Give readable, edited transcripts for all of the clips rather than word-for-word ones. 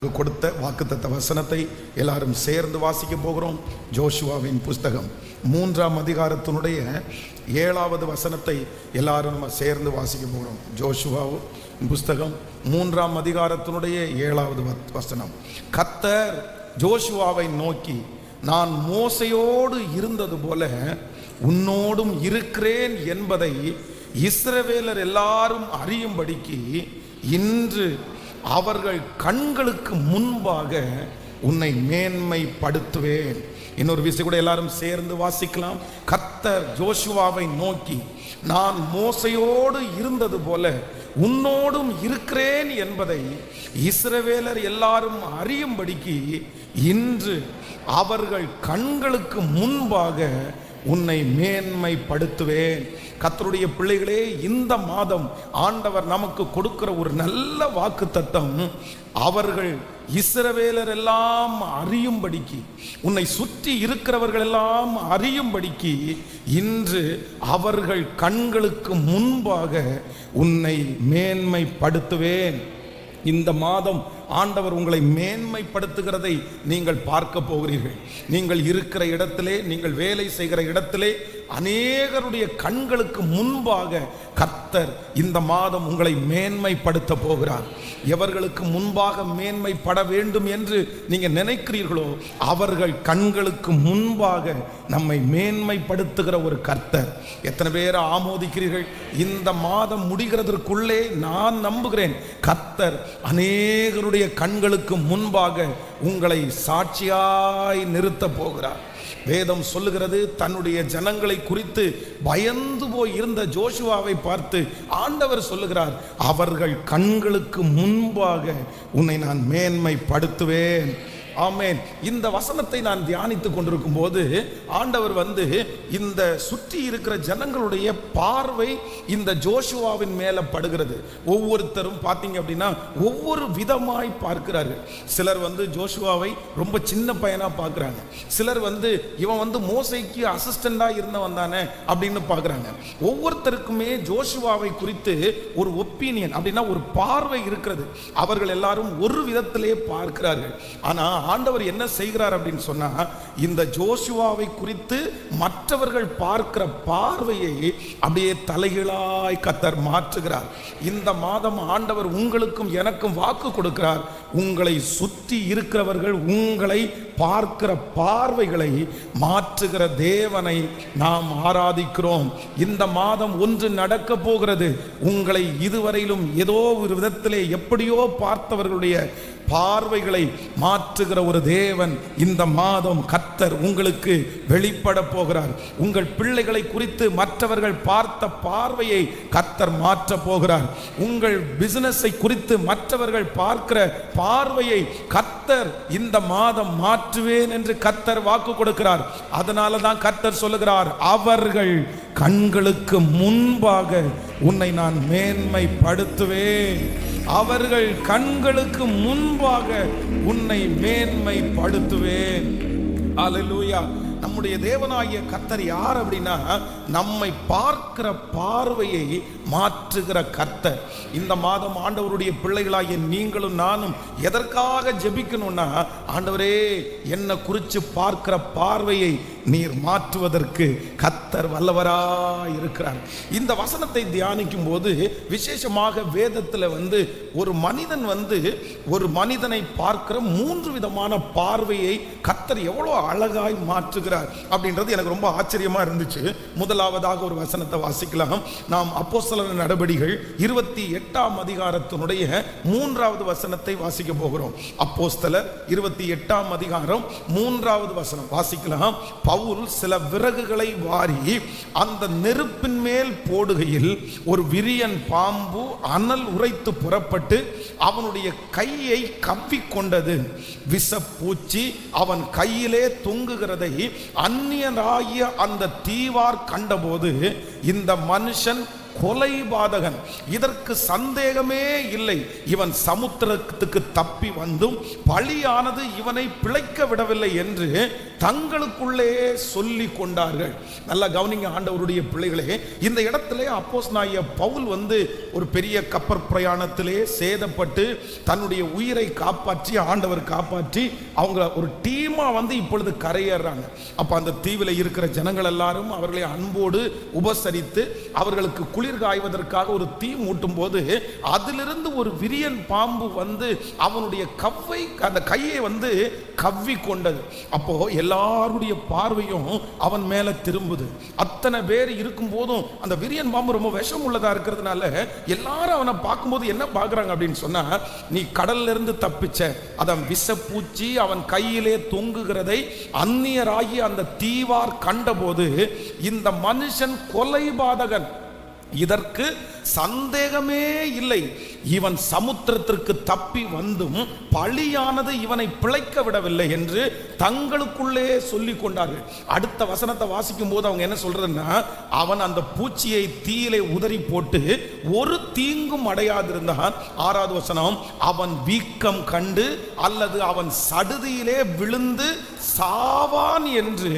கொடுத்த வாக்குத்தத்த வசனத்தை எல்லாரும் சேர்ந்து வாசிக்க போகிறோம். ஜோஷுவாவின் புஸ்தகம் 3ஆம் அதிகாரத்தினுடைய 7வது வசனத்தை எல்லாரும் நம்ம சேர்ந்து வாசிக்க போகிறோம். ஜோஷுவாவின் புஸ்தகம் 3ஆம் அதிகாரத்தினுடைய 7வது வசனம். கர்த்தர் ஜோஷுவாவை நோக்கி, நான் மோசையோடு இருந்தது போல உன்னோடும் இருக்கிறேன் என்பதை இஸ்ரவேலர் எல்லாரும் அறியும்படிக்கு இன்று அவர்கள் கண்களுக்கு முன்பாக உன்னை மேன்மைப்படுத்துவேன். இன்னொரு விஷயம் கூட எல்லாரும் சேர்ந்து வாசிக்கலாம். கர்த்தர் ஜோஷுவாவை நோக்கி, நான் மோசையோடு இருந்தது போல உன்னோடும் இருக்கிறேன் என்பதை இஸ்ரவேலர் எல்லாரும் அறியும்படிக்கு இன்று அவர்கள் கண்களுக்கு முன்பாக உன்னை மேன்மைப்படுத்துவேன். கர்த்தருடைய பிள்ளைகளே, இந்த மாதம் ஆண்டவர் நமக்கு கொடுக்கிற ஒரு நல்ல வாக்குத்தத்தம், அவர்கள் இஸ்ரவேலர் எல்லாம் அறியும்படிக்கு, உன்னை சுற்றி இருக்கிறவர்கள் எல்லாம் அறியும்படிக்கு இன்று அவர்கள் கண்களுக்கு முன்பாக உன்னை மேன்மைப்படுத்துவேன். இந்த மாதம் ஆண்டவர் உங்களை மேன்மைப்படுத்துகிறதை நீங்கள் பார்க்க போகிறீர்கள். நீங்கள் இருக்கிற இடத்திலே, நீங்கள் வேலை செய்கிற இடத்திலே அநேகருடைய கண்களுக்கு முன்பாக கர்த்தர் இந்த மாதம் உங்களை மேன்மைப்படுத்த போகிறார். எவர்களுக்கு முன்பாக மேன்மைப்பட வேண்டும் என்று நீங்கள் நினைக்கிறீர்களோ அவர்கள் கண்களுக்கு முன்பாக நம்மை மேன்மைப்படுத்துகிற ஒரு கர்த்தர். எத்தனை பேர் ஆமோதிக்கிறீர்கள்? இந்த மாதம் முடிகிறதற்குள்ளே நான் நம்புகிறேன், கர்த்தர் அநேகருடைய கண்களுக்கு முன்பாக உங்களை சாட்சியாய் நிறுத்த போகிறார். வேதம் சொல்லுகிறது, தன்னுடைய ஜனங்களை குறித்து பயந்து போய் இருந்த ஜோஷுவாவை பார்த்து ஆண்டவர் சொல்லுகிறார், அவர்கள் கண்களுக்கு முன்பாக உன்னை நான் மேன்மைப்படுத்துவேன். ஆமென். இந்த வசனத்தை நான் தியானித்துக் கொண்டிருக்கும் போது ஆண்டவர் இந்த சுற்றி இருக்கிற ஜனங்களுடைய பார்வை இந்த ஜோஷுவாவின் மேல படுகிறது. ஒவ்வொருத்தரும் பார்த்தீங்க அப்படின்னா ஒவ்வொரு விதமாய் பார்க்கிறார்கள். சிலர் ஜோஷுவாவை ரொம்ப சின்ன பையனா பார்க்கிறாங்க. சிலர் இவன் மோசைக்கு அசிஸ்டண்டா இருந்தவன் தானே அப்படின்னு பார்க்கிறாங்க. ஒவ்வொருத்தருக்குமே ஜோஷுவாவை குறித்து ஒரு ஒப்பீனியன் அப்படின்னா ஒரு பார்வை இருக்கிறது. அவர்கள் எல்லாரும் ஒரு விதத்திலே பார்க்கிறார்கள். ஆனா ஆண்டவர் என்ன செய்கிறார் அப்படின்னு சொன்னா, இந்த ஜோஷுவாவை குறித்து மற்றவர்கள் பார்க்கிற பார்வையை அப்படியே தலைகீழாய் கர்த்தர் மாற்றுகிறார். இந்த மாதம் ஆண்டவர் உங்களுக்கும் எனக்கும் வாக்கு கொடுக்கிறார். உங்களை சுற்றி இருக்கிறவர்கள் உங்களை பார்க்கிற பார்வைகளை மாற்றுகிற தேவனை நாம் ஆராதிக்கிறோம். இந்த மாதம் ஒன்று நடக்க போகிறது. உங்களை இதுவரையிலும் ஏதோ ஒரு விதத்திலே எப்படியோ பார்த்தவர்களுடைய பார்வைகளை மாற்றுகிற ஒரு தேவன் இந்த மாதம் கர்த்தர் உங்களுக்கு வெளிப்பட போகிறார். உங்கள் பிள்ளைகளை குறித்து மற்றவர்கள் பார்த்த பார்வையை கர்த்தர் மாற்ற போகிறார். உங்கள் பிசினஸை குறித்து மற்றவர்கள் பார்க்கிற பார்வையை கர்த்தர் இந்த மாதம் மாற்றுவேன் என்று கர்த்தர் வாக்கு கொடுக்கிறார். அதனால தான் கர்த்தர் சொல்லுகிறார், அவர்கள் கண்களுக்கு முன்பாக உன்னை நான் மேன்மைப்படுத்துவேன். அவர்கள் கண்களுக்கு முன்பாக உன்னை மேன்மைப்படுத்துவேன். அல்லேலூயா. நம்முடைய தேவனாகிய கர்த்தர் யார் அப்படின்னா, நம்மை பார்க்கிற பார்வையை மாற்றுகிற கர்த்தர். இந்த மாதம் ஆண்டவருடைய பிள்ளைகளாகிய நீங்களும் நானும் எதற்காக ஜெபிக்கணும்னா, ஆண்டவரே என்னை குறித்து பார்க்கிற பார்வையை நீர் மாற்றுவதற்கு கர்த்தர் வல்லவராய் இருக்கிறார். இந்த வசனத்தை தியானிக்கும் போது விசேஷமாக வேதத்தில் ஒரு மனிதன் ஒரு மனிதனை பார்க்கிற 3 விதமான பார்வையை கர்த்தர் எவ்வளோ அழகாய் மாற்றுகிறார் அப்படின்றது எனக்கு ரொம்ப ஆச்சரியமா இருந்துச்சு. முதலாவதாக ஒரு வசனத்தை வாசிக்கலாம். நாம் அப்போஸ்தலர் நடபடிகள் 28ஆம் அதிகாரத்தினுடைய 3வது வசனத்தை வாசிக்க போகிறோம். அப்போஸ்தலர் 28ஆம் அதிகாரம் 3வது வசனம் வாசிக்கலாம். பவுல் சில விறகுகளை வாரி அந்த நெருப்பின் மேல் போடுகையில் ஒரு விரியன் பாம்பு அனல் உரைத்து புறப்பட்டு அவனுடைய கையை கவ்விக்கொண்டது. விஷப்பூச்சி அவன் கையிலே தொங்குகிறதை அந்நியராகிய அந்த தீவார் கண்டபோது, இந்த மனுஷன் கொலைபாதகன், இதற்கு சந்தேகமே இல்லை. இவன் சமுத்திரத்துக்கு தப்பி வந்தும் பழியானது இவனை பிழைக்க விடவில்லை என்று தங்களுக்குள்ளே சொல்லி கொண்டார்கள். நல்லா கவனிங்க ஆண்டவருடைய பிள்ளைகளே, இந்த இடத்திலே அப்போஸ்தலனாகிய பவுல் ஒரு பெரிய கப்பற் பிரயாணத்திலே சேதப்பட்டு தன்னுடைய உயிரை காப்பாற்றி ஆண்டவர் காப்பாற்றி அவங்க ஒரு டீமா இப்பொழுது கரையேறாங்க. அப்ப அந்த தீவில் இருக்கிற ஜனங்கள் எல்லாரும் அவர்களை அன்போடு உபசரித்து அவர்களுக்கு குளிர் காய்வதற்காக ஒரு தீ மூட்டும் போது அதிலிருந்து ஒரு விரியன் பாம்பு அவனுடைய அந்த கையை கவ்வி கொண்டது. அப்போ எல்லாருடைய பார்வையும் அவன் மேல திரும்புது. அத்தனை பேர் இருக்கும் போதும் அந்த விரியன் பாம்பு ரொம்ப விஷம் உள்ளதா இருக்கிறதுனால எல்லாரும் அவனை பார்க்கும்போது என்ன பார்க்கறாங்க அப்படின்னு சொன்னா, நீ கடல்ல இருந்து தப்பிச்ச அதான் விஷப்பூச்சி அவன் கையிலே தொங்குகிறதை அந்நியராகி அந்த தீவார் கண்டபோது இந்த மனுஷன் கொலைபாதகன், இதற்கு சந்தேகமே இல்லை. இவன் சமுத்திரத்திற்கு தப்பி வந்தும் பழியானது இவனை பிழைக்க விடவில்லை என்று தங்களுக்குள்ளே சொல்லிக் கொண்டார்கள். அடுத்த வசனத்தை வாசிக்கும் போது அவங்க என்ன சொல்றதுன்னா, அவன் அந்த பூச்சியை தீயிலே உதறி போட்டு ஒரு தீங்கும் அடையாதிருந்தான். 6வது வசனம், அவன் வீக்கம் கண்டு அல்லது அவன் சடுதியிலே விழுந்து சாவான் என்று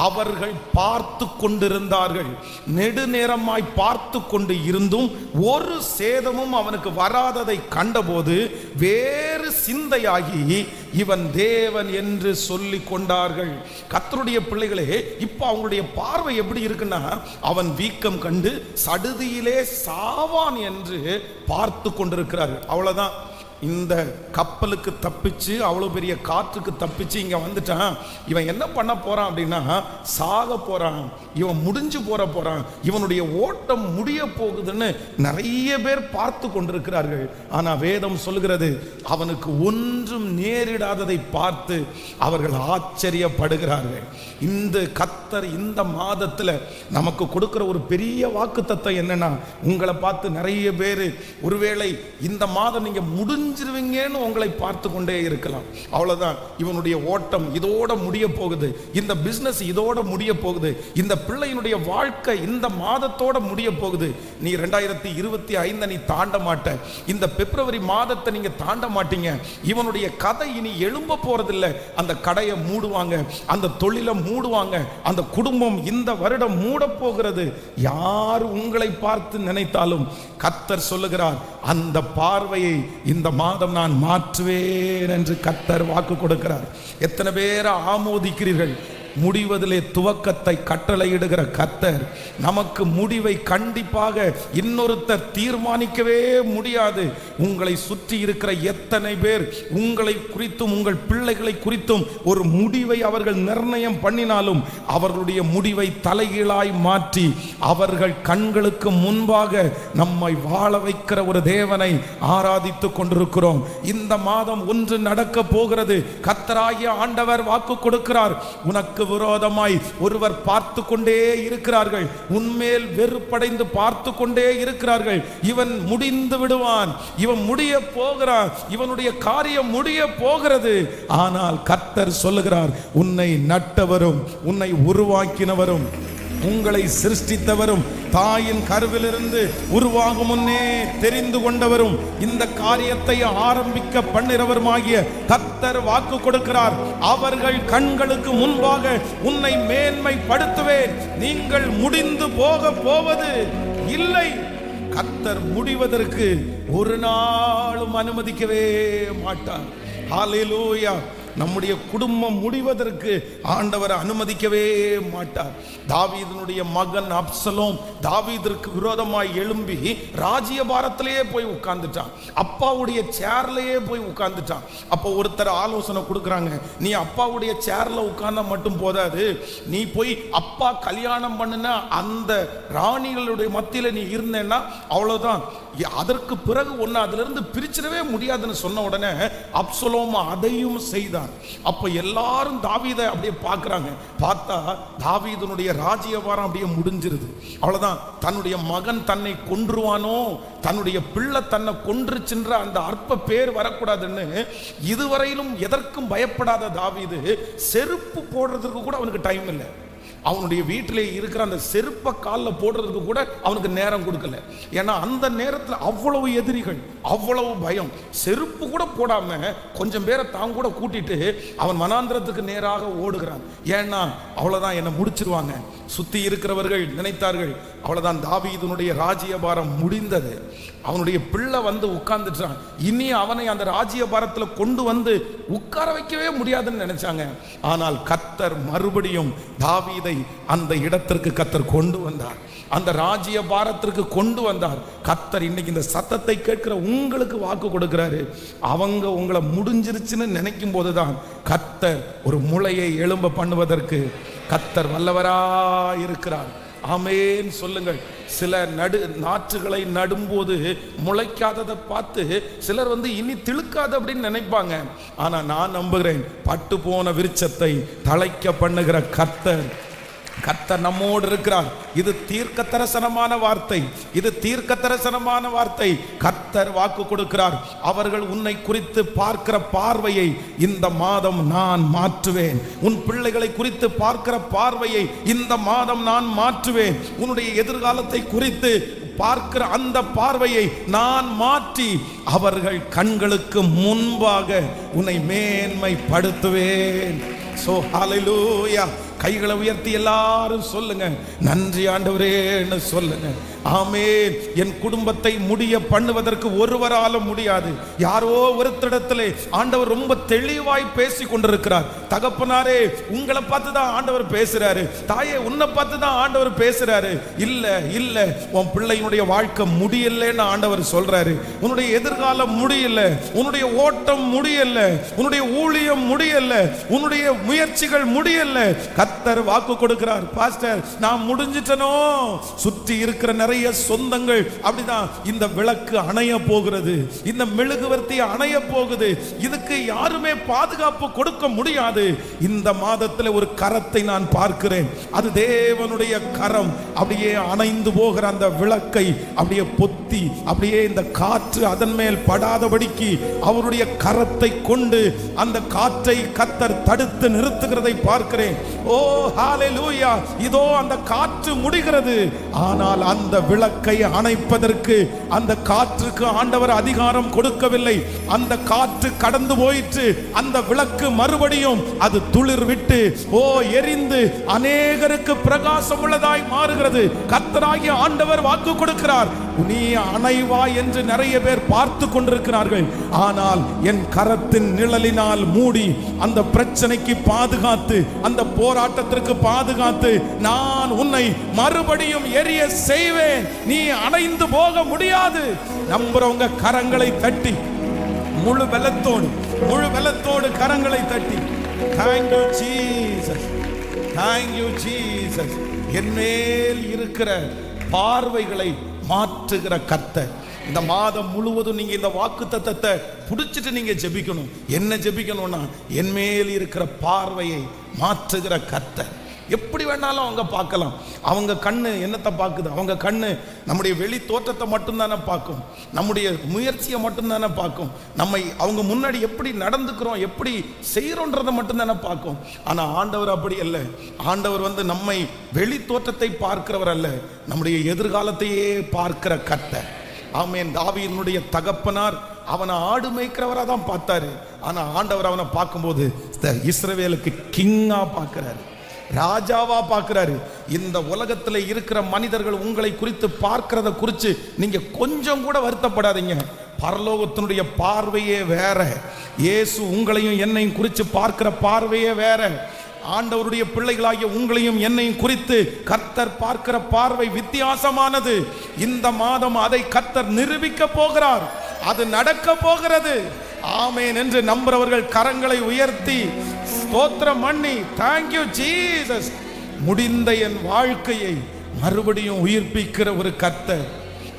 அவர்கள் பார்த்து கொண்டிருந்தார்கள். நெடுநேரமாய் பார்த்து கொண்டு இருந்தும் ஒரு சேதமும் அவனுக்கு வராததை கண்டபோது வேறு சிந்தையாகி இவன் தேவன் என்று சொல்லிக் கொண்டார்கள். கர்த்தருடைய பிள்ளைகளே, இப்ப அவங்களுடைய பார்வை எப்படி இருக்குன்னா, அவன் வீக்கம் கண்டு சடுதியிலே சாவான் என்று பார்த்து கொண்டிருக்கிறார்கள். அவ்வளவுதான். இந்த கப்பலுக்கு தப்பிச்சு அவ்வளவு பெரிய காற்றுக்கு தப்பிச்சு இங்க வந்துட்டான். இவன் என்ன பண்ண போறான் அப்படின்னா, சாக போறான், இவன் முடிஞ்சு போறான், இவனுடைய ஓட்டம் முடிய போகுதுன்னு நிறைய பேர் பார்த்து கொண்டிருக்கிறார்கள். ஆனா வேதம் சொல்கிறது, அவனுக்கு ஒன்றும் நேரிடாததை பார்த்து அவர்கள் ஆச்சரியப்படுகிறார்கள். இந்த கர்த்தர் இந்த மாதத்துல நமக்கு கொடுக்கிற ஒரு பெரிய வாக்குத்தத்தம் என்னன்னா, உங்களை பார்த்து நிறைய பேர் ஒருவேளை இந்த மாதம் நீங்க முடிஞ்சிருவீங்கன்னு உங்களை பார்த்து கொண்டே இருக்கலாம். அவ்வளவுதான், இவனுடைய ஓட்டம் இதோட முடிய போகுது, இந்த பிசினஸ் இதோட முடிய போகுது, இந்த பிள்ளையினுடைய வாழ்க்கை இந்த மாதத்தோட முடிய போகுது. நீ 2025 நீ தாண்ட மாட்ட, இந்த பிப்ரவரி மாதத்தை நீங்க தாண்ட மாட்டீங்க. இவனுடைய கதை இனி எழும்ப போறதில்லை. அந்த கடையை மூடுவாங்க, அந்த தொழிலை மூடுவாங்க, அந்த குடும்பம் இந்த வருடம் மூட போகிறது. யார் உங்களை பார்த்து நினைத்தாலும் கர்த்தர் சொல்லுகிறார், அந்த பார்வையை இந்த மாதம் நான் மாற்றுவேன் என்று கர்த்தர் வாக்கு கொடுக்கிறார். எத்தனை பேரை ஆமோதிக்கிறீர்கள்? முடிவதிலே துவக்கத்தை கட்டளையிடுகிற கர்த்தர் நமக்கு முடிவை கண்டிப்பாக இன்னொருத்தர் தீர்மானிக்கவே முடியாது. உங்களை சுற்றி இருக்கிற எத்தனை பேர் உங்களை குறித்தும் உங்கள் பிள்ளைகளை குறித்தும் ஒரு முடிவை அவர்கள் நிர்ணயம் பண்ணினாலும் அவர்களுடைய முடிவை தலைகீழாய் மாற்றி அவர்கள் கண்களுக்கு முன்பாக நம்மை வாழ வைக்கிற ஒரு தேவனை ஆராதித்து கொண்டிருக்கிறோம். இந்த மாதம் ஒன்று நடக்க போகிறது. கர்த்தராகிய ஆண்டவர் வாக்கு கொடுக்கிறார், உனக்கு விரோதமாய் ஒருவர் பார்த்து கொண்டே இருக்கிறார்கள், உன்மேல் வெறுப்படைந்து பார்த்து கொண்டே இருக்கிறார்கள். இவன் முடிந்து விடுவான், இவன் முடிய போகிறான், இவனுடைய காரியம் முடிய போகிறது. ஆனால் கர்த்தர் சொல்லுகிறார், உன்னை நட்டவரும் உன்னை உருவாக்கினவரும் உங்களை சிருஷ்டித்தவரும் தாயின் கருவிலிருந்து உருவாகும் முன்னே தெரிந்து கொண்டவரும் இந்த காரியத்தை ஆரம்பிக்க பண்ணிறவருமாகிய கர்த்தர் வாக்கு கொடுக்கிறார், அவர்கள் கண்களுக்கு முன்பாக உன்னை மேன்மைப்படுத்துவேன். நீங்கள் முடிந்து போக போவது இல்லை. கர்த்தர் முடிவதற்கு ஒரு நாளும் அனுமதிக்கவே மாட்டார். ஹல்லேலூயா. நம்முடைய குடும்பம் முடிவதற்கு ஆண்டவர் அனுமதிக்கவே மாட்டார். தாவீதினுடைய மகன் அப்சலோம் தாவீதிற்கு விரோதமாய் எழும்பி ராஜ்யபாரத்திலேயே போய் உட்கார்ந்துட்டான், அப்பாவுடைய சேர்லயே போய் உட்கார்ந்துட்டான். அப்போ ஒருத்தர் ஆலோசனை கொடுக்குறாங்க, நீ அப்பாவுடைய சேர்ல உட்கார்ந்தா மட்டும் போதாது, நீ போய் அப்பா கல்யாணம் பண்ணுன அந்த ராணிகளுடைய மத்தியில நீ இருந்தேன்னா அவ்வளவுதான், அதற்கு பிறகு ஒன்னு அதுல இருந்து பிரிச்சிடவே முடியாதுன்னு சொன்ன உடனே அப்சலோம் அதையும் செய்தான். அப்ப எல்லாரும் தாவீதை அப்படியே பார்க்கறாங்க. பார்த்தா தாவீதுனுடைய ராஜ்யபாரம் அப்படியே முடிஞ்சிருது. அவ்வளவுதான். தன்னுடைய மகன் தன்னை கொன்றுவானோ, தன்னுடைய பிள்ளை தன்னை கொன்றுச்சுன்ற அந்த அற்ப பேர் வரக்கூடாதுன்னு இதுவரையிலும் எதற்கும் பயப்படாத தாவீது செருப்பு போடுறதுக்கு கூட அவனுக்கு டைம் இல்லை. அவனுடைய வீட்டிலே இருக்கிற அந்த செருப்பை காலில் போடுறதுக்கு கூட அவனுக்கு நேரம் கொடுக்கல. ஏன்னா அந்த நேரத்தில் அவ்வளவு எதிரிகள், அவ்வளவு பயம். செருப்பு கூட போடாம கொஞ்சம் பேரை தான் கூட கூட்டிட்டு அவன் வனாந்திரத்துக்கு நேராக ஓடுகிறான். ஏன்னா அவ்வளவுதான், என்னை முடிச்சிருவாங்க. சுத்தி இருக்கிறவர்கள் நினைத்தார்கள் அவ்வளவுதான், தாவீதுனுடைய ராஜ்யபாரம் முடிந்தது, அவனுடைய பிள்ளை வந்து உட்கார்ந்துட்டான், இனி அவனை அந்த ராஜ்யபாரத்தில் கொண்டு வந்து உட்கார வைக்கவே முடியாதுன்னு நினைச்சாங்க. ஆனால் கர்த்தர் மறுபடியும் தாவீதை அந்த இடத்திற்கு கர்த்தர் கொண்டு வந்தார், அந்த ராஜ்யபாரத்திற்கு கொண்டு வந்தார். கர்த்தர் இன்னைக்கு இந்த சத்தத்தை கேட்கிற உங்களுக்கு வாக்கு கொடுக்கிறாரு. அவங்க உங்களை முடிஞ்சிருச்சுன்னு நினைக்கும் போதுதான் கர்த்தர் ஒரு முளையை எழும்ப பண்ணுவதற்கு கர்த்தர் வல்லவராயிருக்கிறார். ஆமென் சொல்லுங்கள். சில நாற்றுகளை நடும்போது முளைக்காததை பார்த்து சிலர் வந்து இனி திழுக்காது அப்படின்னு நினைப்பாங்க. ஆனா நான் நம்புகிறேன், பட்டு போன விருட்சத்தை தழைக்க பண்ணுகிற கர்த்தர் நம்மோடு இருக்கிறார். இது தீர்க்க தரிசனமான வார்த்தை, இது தீர்க்க தரிசனமான வார்த்தை. கர்த்தர் வாக்கு கொடுக்கிறார், அவர்கள் உன்னை குறித்து பார்க்கிற பார்வையை இந்த மாதம் நான் மாற்றுவேன். உன் பிள்ளைகளை குறித்து பார்க்கிற பார்வையை இந்த மாதம் நான் மாற்றுவேன். உன்னுடைய எதிர்காலத்தை குறித்து பார்க்கிற அந்த பார்வையை நான் மாற்றி அவர்கள் கண்களுக்கு முன்பாக உன்னை மேன்மைப்படுத்துவேன். சோ ஹல்லேலூயா. கைகளை உயர்த்தி எல்லாரும் சொல்லுங்க, நன்றி ஆண்டவரேன்னு சொல்லுங்க. ஆமென். என் குடும்பத்தை முடிய பண்ணுவதற்கு ஒருவராலும் முடியாது. யாரோ ஒருத்தரிடத்திலே ஆண்டவர் ரொம்ப தெளிவாய் பேசி கொண்டிருக்கிறார். தகப்பனாரே உங்களை பார்த்து தான் ஆண்டவர் பேசுறாரு, தாயே உன்னை பார்த்து தான் ஆண்டவர் பேசுறாரு. இல்ல இல்ல, உன் பிள்ளையினுடைய வாழ்க்கை முடியலன்னு ஆண்டவர் சொல்றாரு. உன்னுடைய எதிர்காலம் முடியல, உன்னுடைய ஓட்டம் முடியல, உன்னுடைய ஊழியம் முடியல, உன்னுடைய முயற்சிகள் முடியல. கர்த்தர் வாக்கு கொடுக்கிறார், பாஸ்டர் நான் முடிஞ்சிட்டனோ. சுற்றி இருக்கிற நிறைய சொந்தங்கள் அப்படிதான், இந்த விளக்கு அணைய போகிறது, இந்த மெழுகுவர்த்தி அணைய போகுது, இதுக்கு யாருமே பாதுகாப்பு கொடுக்க முடியாது. இந்த மாதத்தில் ஒரு கரத்தை நான் பார்க்கிறேன், அது தேவனுடைய கரம். அப்படியே அணைந்து போகிற அந்த விளக்கை அப்படியே பொத்தி, அப்படியே இந்த காற்று அதன் மேல் படாதபடிக்கு அவருடைய கரத்தை கொண்டு அந்த காற்றை கர்த்தர் தடுத்து நிறுத்துகிறதை பார்க்கிறேன். ஓ ஹல்லேலூயா. இதோ அந்த காற்று முடிகிறது, ஆனால் அந்த விளக்கை அணைப்பதற்கு அந்த காற்றுக்கு ஆண்டவர் அதிகாரம் கொடுக்கவில்லை. அந்த காற்று கடந்து போயிற்று, அந்த விளக்கு மறுபடியும் அது துளிர் விட்டு எரிந்து அநேகருக்கு பிரகாசம் உள்ளதாய் மாறுகிறது. கர்த்தராகிய ஆண்டவர் வாக்கு கொடுக்கிறார், நீ அணைவா என்று நிறைய பேர் பார்த்து கொண்டிருக்கிறார்கள். ஆனால் என் கரத்தின் நிழலினால் மூடி அந்த பிரச்சனைக்கு பாதுகாத்து, அந்த போராட்டத்திற்கு பாதுகாத்து நான் உன்னை மறுபடியும் எரிய செய்வேன். நீ அணைந்து போக முடியாது. நம்புறவங்க கரங்களை தட்டி முழு பலத்தோடு கரங்களை தட்டி Thank you Jesus, thank you Jesus. என் மேல் இருக்கிற பார்வைகளை மாற்றுகிற கர்த்தர். இந்த மாதம் முழுவதும் நீங்க இந்த வாக்குத்தத்தத்தை புடிச்சிட்டு நீங்க ஜெபிக்கணும். என்ன ஜெபிக்கணும்னா, என் மேல் இருக்கிற பார்வையை மாற்றுகிற கர்த்தர். எப்படி வேணாலும் அவங்க பார்க்கலாம். அவங்க கண்ணு என்னத்தை பார்க்குது? அவங்க கண்ணு நம்முடைய வெளி தோற்றத்தை மட்டும்தானே பார்க்கும், நம்முடைய முயற்சியை மட்டும்தானே பார்க்கும், நம்மை அவங்க முன்னாடி எப்படி நடந்துக்கிறோம், எப்படி செய்கிறோன்றதை மட்டும்தானே பார்க்கும். ஆனால் ஆண்டவர் அப்படி அல்ல. ஆண்டவர் வந்து நம்மை வெளி தோற்றத்தை பார்க்கிறவர் அல்ல, நம்முடைய எதிர்காலத்தையே பார்க்கிற கர்த்தர். ஆமென். தாவீதுனுடைய தகப்பனார் அவனை ஆடு மேய்க்கிறவராக தான் பார்த்தாரு. ஆனால் ஆண்டவர் அவனை பார்க்கும்போது இஸ்ரவேலுக்கு கிங்கா பார்க்கிறாரு, ராஜாவா பார்க்கிறாரு. இந்த உலகத்தில் இருக்கிற மனிதர்கள் உங்களை குறித்து பார்க்கிறத குறித்து நீங்க கொஞ்சம் கூட வருத்தப்படாதீங்க. பரலோகத்தினுடைய பார்வையே வேற, இயேசு உங்களையும் என்னையும் குறித்து பார்க்கிற பார்வையே வேற. ஆண்டவருடைய பிள்ளைகளாகிய உங்களையும் என்னையும் குறித்து கர்த்தர் பார்க்கிற பார்வை வித்தியாசமானது. இந்த மாதம் அதை கர்த்தர் நிரூபிக்க போகிறார், அது நடக்க போகிறது. ஆமென் என்று நம்புறவர்கள் கரங்களை உயர்த்தி ஸ்தோத்திரம் பண்ணி thank you Jesus. முடிந்த என் வாழ்க்கையை மறுபடியும் உயிர்ப்பிக்கிற ஒரு கர்த்தர்,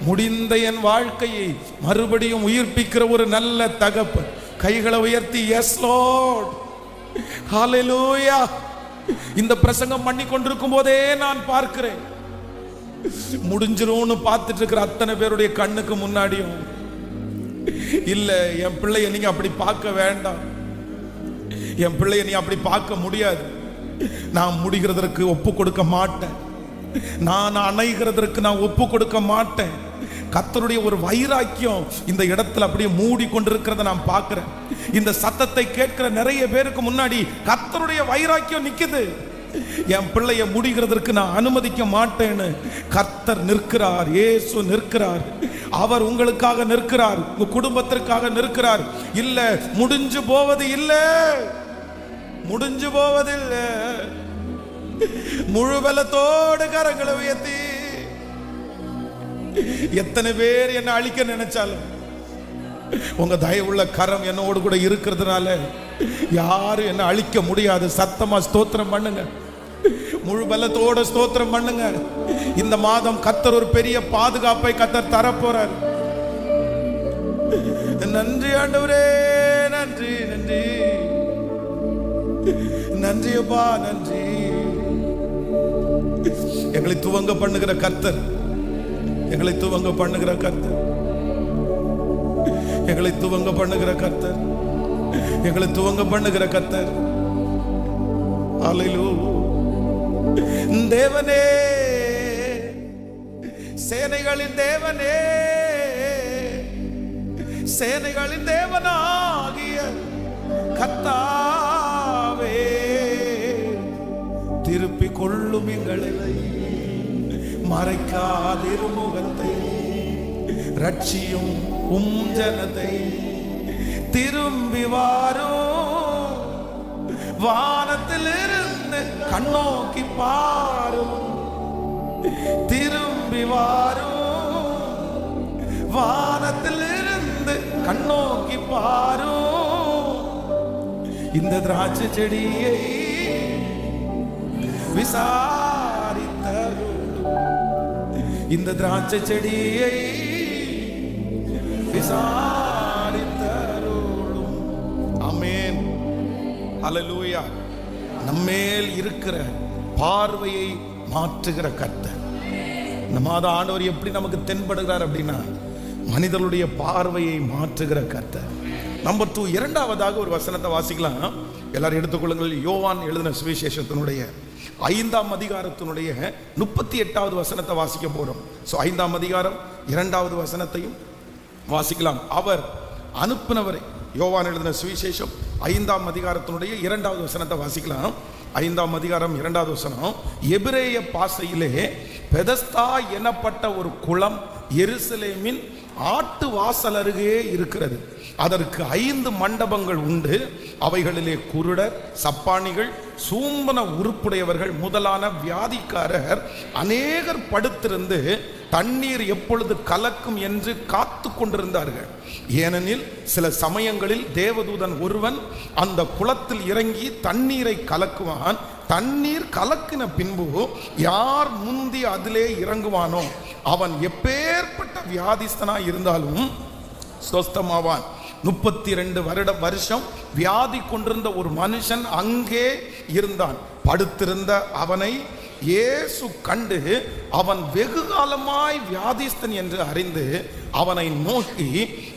முடிந்த என் வாழ்க்கையை மறுபடியும் உயிர்ப்பிக்கிற ஒரு நல்ல தகப்பன். கைகளை உயர்த்தி எஸ் லார்ட், ஹல்லேலூயா. இந்த பிரசங்கம் பண்ணி கொண்டிருக்கும் போதே நான் பார்க்கிறேன், முடிஞ்சிரும்னு பார்த்துட்டு இருக்கிற அத்தனை பேருடைய கண்ணுக்கு முன்னாடியும் இல்ல என் பிள்ளைய நீங்க அப்படி பார்க்க வேண்டாம், என் பிள்ளைய நீ அப்படி பார்க்க முடியாது, நான் முடிகிறதற்கு ஒப்பு கொடுக்க மாட்டேன், நான் அணைகிறதற்கு நான் ஒப்பு கொடுக்க மாட்டேன். கர்த்தருடைய ஒரு வைராக்கியம் இந்த இடத்துல அப்படியே மூடி கொண்டிருக்கிறத நான் பார்க்கிறேன். இந்த சத்தத்தை கேட்கிற நிறைய பேருக்கு முன்னாடி கர்த்தருடைய வைராக்கியம் நிக்குது. என் பிள்ளைய முடிகிறதற்கு நான் அனுமதிக்க மாட்டேன்னு கர்த்தர் நிற்கிறார், இயேசு நிற்கிறார். அவர் உங்களுக்காக நிற்கிறார், உங்க குடும்பத்திற்காக நிற்கிறார். இல்ல முடிஞ்சு போவது இல்ல, முடிஞ்சு போவதில்லை. முழு பலத்தோடு கரங்களை உயர்த்தி, எத்தனை பேர் என்ன அழிக்க நினைச்சாலும் உங்க தயவுள்ள கரம் என்னோடு கூட இருக்கிறதுனால யாரும் என்ன அழிக்க முடியாது. சத்தமா ஸ்தோத்திரம் பண்ணுங்க, முழு பலத்தோட ஸ்தோத்திரம் பண்ணுங்க. இந்த மாதம் கர்த்தர் ஒரு பெரிய பாதுகாப்பை கர்த்தர் தரப்போறார். நன்றி ஆண்டவரே, நன்றி நன்றி நன்றி அப்பா, நன்றி. எங்களை துவங்க பண்ணுகிற கர்த்தர், எங்களை துவங்க பண்ணுகிற கர்த்தர், எங்களை துவங்க பண்ணுகிற கர்த்தர், எங்களை துவங்க பண்ணுகிற கர்த்தர். அல்லேலூயா. தேவனே, சேனைகளின் தேவனே, சேனைகளின் தேவனாகிய கர்த்தாவே, திருப்பிக் கொள்ளும் எங்களை, மறைக்காதிரு முகத்தை, ரட்சியும் உம் ஜனத்தை. திரும்பி வாரும், வானத்திலிருந்து கண்ணோக்கி பாரும். திரும்பி வாரும், வானத்திலிருந்து கண்ணோக்கி பாரும். இந்த திராட்சை செடியை விசாரித்தருளும், இந்த திராட்சை செடியை விசாரித்தருளும். ஆமென், ஹல்லேலூயா. நம்மேல் இருக்கிற பார்வையை மாற்றுகிற கர்த்தர். இந்த மாத ஆண்டவர் எப்படி நமக்கு தென்படுகிறார் அப்படின்னா, மனிதர்களுடைய பார்வையை மாற்றுகிற கர்த்தர். நம்பர் 2, இரண்டாவதாக ஒரு வசனத்தை வாசிக்கலாம். எல்லாரும் எடுத்துக்கொள்ளுங்கள். யோவான் எழுதின சுவிசேஷத்தினுடைய 5ஆம் அதிகாரத்தினுடைய 38வது வசனத்தை வாசிக்க போறோம். 5ஆம் அதிகாரம் 2வது வசனத்தையும் வாசிக்கலாம். அவர் அனுப்பினவரை, யோவான் எழுதின சுவிசேஷம் 5ஆம் அதிகாரத்தினுடைய 2வது வசனத்தை வாசிக்கலாம். 5ஆம் அதிகாரம் 2வது வசனம். எபிரேய பாஷையிலே பெதஸ்தா எனப்பட்ட ஒரு குளம் எருசலேமின் ஆட்டு வாசல் அருகே இருக்கிறது. அதற்கு 5 மண்டபங்கள் உண்டு. அவைகளிலே குருடர், சப்பானிகள், சூம்பன உறுப்புடையவர்கள் முதலான வியாதிக்காரர் அநேகர் படுத்திருந்து தண்ணீர் எப்பொழுது கலக்கும் என்று காத்து கொண்டிருந்தார்கள். ஏனெனில் சில சமயங்களில் தேவதூதன் ஒருவன் அந்த குளத்தில் இறங்கி தண்ணீரை கலக்குவான். தண்ணீர் கலக்கின பின்பு யார் முந்தி அதிலே இறங்குவானோ அவன் எப்பேற்பட்ட வியாதிஸ்தனாய் இருந்தாலும் சொஸ்தமாவான். 32 வருஷம் வியாதி கொண்டிருந்த ஒரு மனுஷன் அங்கே இருந்தான். படுத்திருந்த அவனை இயேசு கண்டு அவன் வெகு காலமாய் வியாதிஸ்தன் என்று அறிந்து அவனை நோக்கி,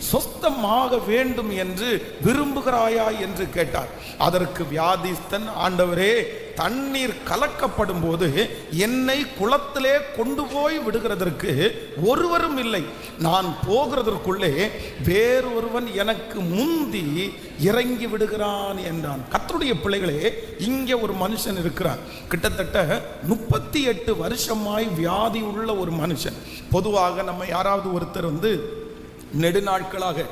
சொஸ்தமாக வேண்டும் என்று விரும்புகிறாயா என்று கேட்டார். அதற்கு வியாதிஸ்தன், ஆண்டவரே, தண்ணீர் கலக்கப்படும் போது என்னை குளத்திலே கொண்டு போய் விடுகிறதற்கு ஒருவரும் இல்லை. நான் போகிறதற்குள்ளே வேறொருவன் எனக்கு முந்தி இறங்கி விடுகிறான் என்றான். கர்த்தருடைய பிள்ளைகளே, இங்கே ஒரு மனுஷன் இருக்கிறான். கிட்டத்தட்ட 38 வருஷமாய் வியாதி உள்ள ஒரு மனுஷன். பொதுவாக நம்ம யாராவது ஒருத்தர் நெடுநாட்களாக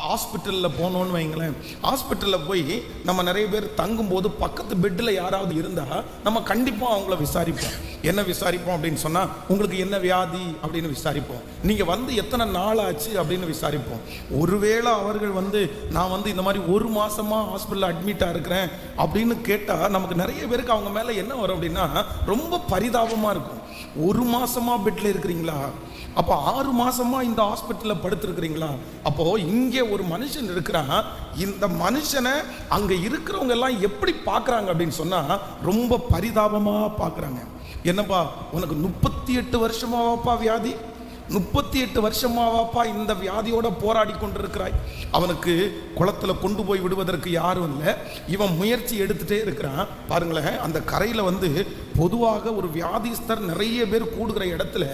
ஹாஸ்பிட்டலில் போனோன்னு வைங்களேன், ஹாஸ்பிட்டலில் போய் நம்ம நிறைய பேர் தங்கும்போது பக்கத்து பெட்டில் யாராவது இருந்தால் நம்ம கண்டிப்பாக அவங்கள விசாரிப்போம். என்ன விசாரிப்போம் அப்படின்னு சொன்னால், உங்களுக்கு என்ன வியாதி அப்படின்னு விசாரிப்போம். நீங்கள் எத்தனை நாள் ஆச்சு அப்படின்னு விசாரிப்போம். ஒருவேளை அவர்கள் நான் இந்த மாதிரி 1 மாதமாக ஹாஸ்பிட்டலில் அட்மிட்டாக இருக்கிறேன் அப்படின்னு கேட்டால் நமக்கு நிறைய பேருக்கு அவங்க மேலே என்ன வரும் அப்படின்னா, ரொம்ப பரிதாபமாக இருக்கும். 1 மாதமாக பெட்டில் இருக்கிறீங்களா? அப்போ 6 மாசமா இந்த ஹாஸ்பிட்டலில் படுத்திருக்கிறீங்களா? அப்போ இங்கே ஒரு மனுஷன் இருக்கிறான். இந்த மனுஷனை அங்கே இருக்கிறவங்க எல்லாம் எப்படி பார்க்குறாங்க அப்படின்னு சொன்னால், ரொம்ப பரிதாபமாக பார்க்குறாங்க. என்னப்பா, உனக்கு 38 வருஷமாவாப்பா வியாதி? 38 வருஷமாவாப்பா இந்த வியாதியோட போராடி கொண்டிருக்கிறாய். அவனுக்கு குளத்துல கொண்டு போய் விடுவதற்கு யாரும் இல்லை. இவன் முயற்சி எடுத்துட்டே இருக்கிறான். பாருங்களேன், அந்த கரையில பொதுவாக ஒரு வியாதிஸ்தர் நிறைய பேர் கூடுகிற இடத்துல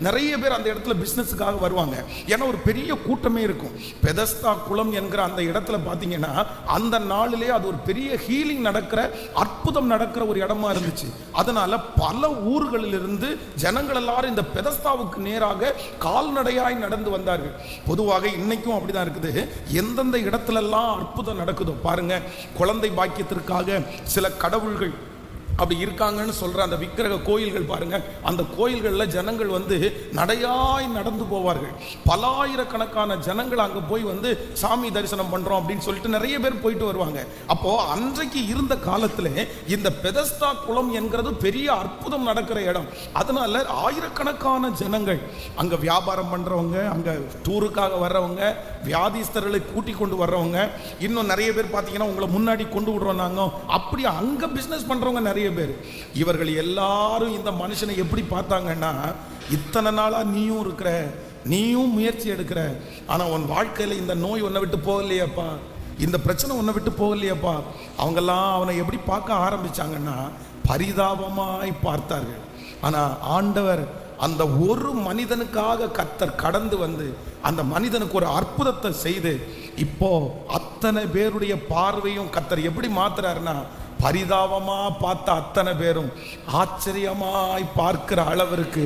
நிறைய பேர் அந்த இடத்துல பிசினஸுக்காக வருவாங்க. ஏன்னா ஒரு பெரிய கூட்டமே இருக்கும். பெதஸ்தா குளம் என்கிற அந்த இடத்துல பார்த்தீங்கன்னா அந்த நாளிலே அது ஒரு பெரிய ஹீலிங் நடக்கிற, அற்புதம் நடக்கிற ஒரு இடமா இருந்துச்சு. அதனால பல ஊர்களிலிருந்து ஜனங்கள் எல்லாரும் இந்த பெதஸ்தாவுக்கு நேராக கால்நடையாய் நடந்து வந்தார்கள். பொதுவாக இன்னைக்கும் அப்படிதான் இருக்குது. எந்தெந்த இடத்துல எல்லாம் அற்புதம் நடக்குதோ பாருங்க, குழந்தை பாக்கியத்திற்காக சில கடவுள்கள் அப்படி இருக்காங்கன்னு சொல்ற அந்த விக்கிரக கோயில்கள் பாருங்க, அந்த கோயில்களில் ஜனங்கள் நடையாய் நடந்து போவார்கள். பலாயிரக்கணக்கான ஜனங்கள் அங்கே போய் சாமி தரிசனம் பண்றோம் அப்படின்னு சொல்லிட்டு நிறைய பேர் போயிட்டு வருவாங்க. அப்போ அன்றைக்கு இருந்த காலத்தில் இந்த பெதஸ்தா குளம் என்கிறது பெரிய அற்புதம் நடக்கிற இடம். அதனால ஆயிரக்கணக்கான ஜனங்கள் அங்க வியாபாரம் பண்றவங்க, அங்க டூருக்காக வர்றவங்க, வியாதிஸ்தர்களை கூட்டி கொண்டு வர்றவங்க, இன்னும் நிறைய பேர் பார்த்தீங்கன்னா உங்களை முன்னாடி கொண்டு விடுறோம் நாங்க, அப்படி அங்க பிசினஸ் பண்றவங்க நிறைய பேர். இவர்கள் எல்லாரும் இந்த மனுஷனை எப்படி பார்த்தாங்கன்னா, இத்தனை நாளா நீயும் இருக்கிற, நீயும் முயற்சி எடுக்கிற, ஆனா உன் வாழ்க்கையில இந்த நோய் உன்னை விட்டு போகலையப்பா, இந்த பிரச்சனை உன்னை விட்டு போகலையப்பா. அவங்கெல்லாம் அவனை எப்படி பார்க்க ஆரம்பிச்சாங்கன்னா பரிதாபமாய் பார்த்தார்கள். ஆனா ஆண்டவர் அந்த ஒரு மனிதனுக்காக கர்த்தர் கடந்து அந்த மனிதனுக்கு ஒரு அற்புதத்தை செய்து இப்போ அத்தனை பேருடைய பார்வையும் கர்த்தர் எப்படி மாத்துறாருன்னா, பரிதாபமா பார்த்த அத்தனை பேரும் ஆச்சரியமாய் பார்க்கிற அளவிற்கு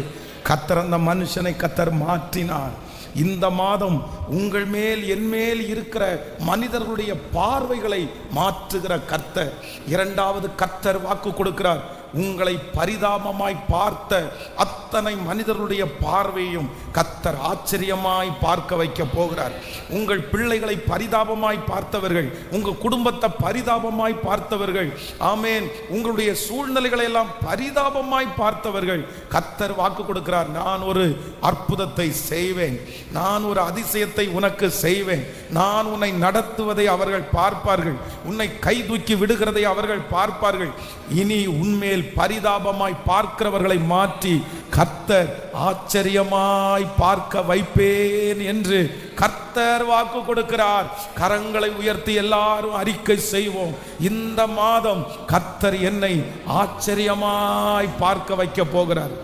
கர்த்தர் அந்த மனுஷனை கர்த்தர் மாற்றினார். இந்த மாதம் உங்கள் மேல் என் மேல் இருக்கிற மனிதர்களுடைய பார்வைகளை மாற்றுகிற கர்த்தர். இரண்டாவது கர்த்தர் வாக்கு கொடுக்கிறார், உங்களை பரிதாபமாய் பார்த்த அத்தனை மனிதர்களுடைய பார்வையும் கர்த்தர் ஆச்சரியமாய் பார்க்க வைக்க போகிறார். உங்கள் பிள்ளைகளை பரிதாபமாய் பார்த்தவர்கள், உங்கள் குடும்பத்தை பரிதாபமாய் பார்த்தவர்கள், ஆமேன், உங்களுடைய சூழ்நிலைகளை எல்லாம் பரிதாபமாய் பார்த்தவர்கள், கர்த்தர் வாக்கு கொடுக்கிறார், நான் ஒரு அற்புதத்தை செய்வேன், நான் ஒரு அதிசயத்தை உனக்கு செய்வேன், நான் உன்னை நடத்துவதை அவர்கள் பார்ப்பார்கள், உன்னை கை தூக்கி விடுகிறதை அவர்கள் பார்ப்பார்கள். இனி உன்மேல் பரிதாபமாய் பார்க்கிறவர்களை மாற்றி கர்த்தர் ஆச்சரியமாய் பார்க்க வைப்பேன் என்று கர்த்தர் வாக்கு கொடுக்கிறார். கரங்களை உயர்த்தி எல்லாரும் அறிக்கை செய்வோம், இந்த மாதம் கர்த்தர் என்னை ஆச்சரியமாய் பார்க்க வைக்க போகிறார்.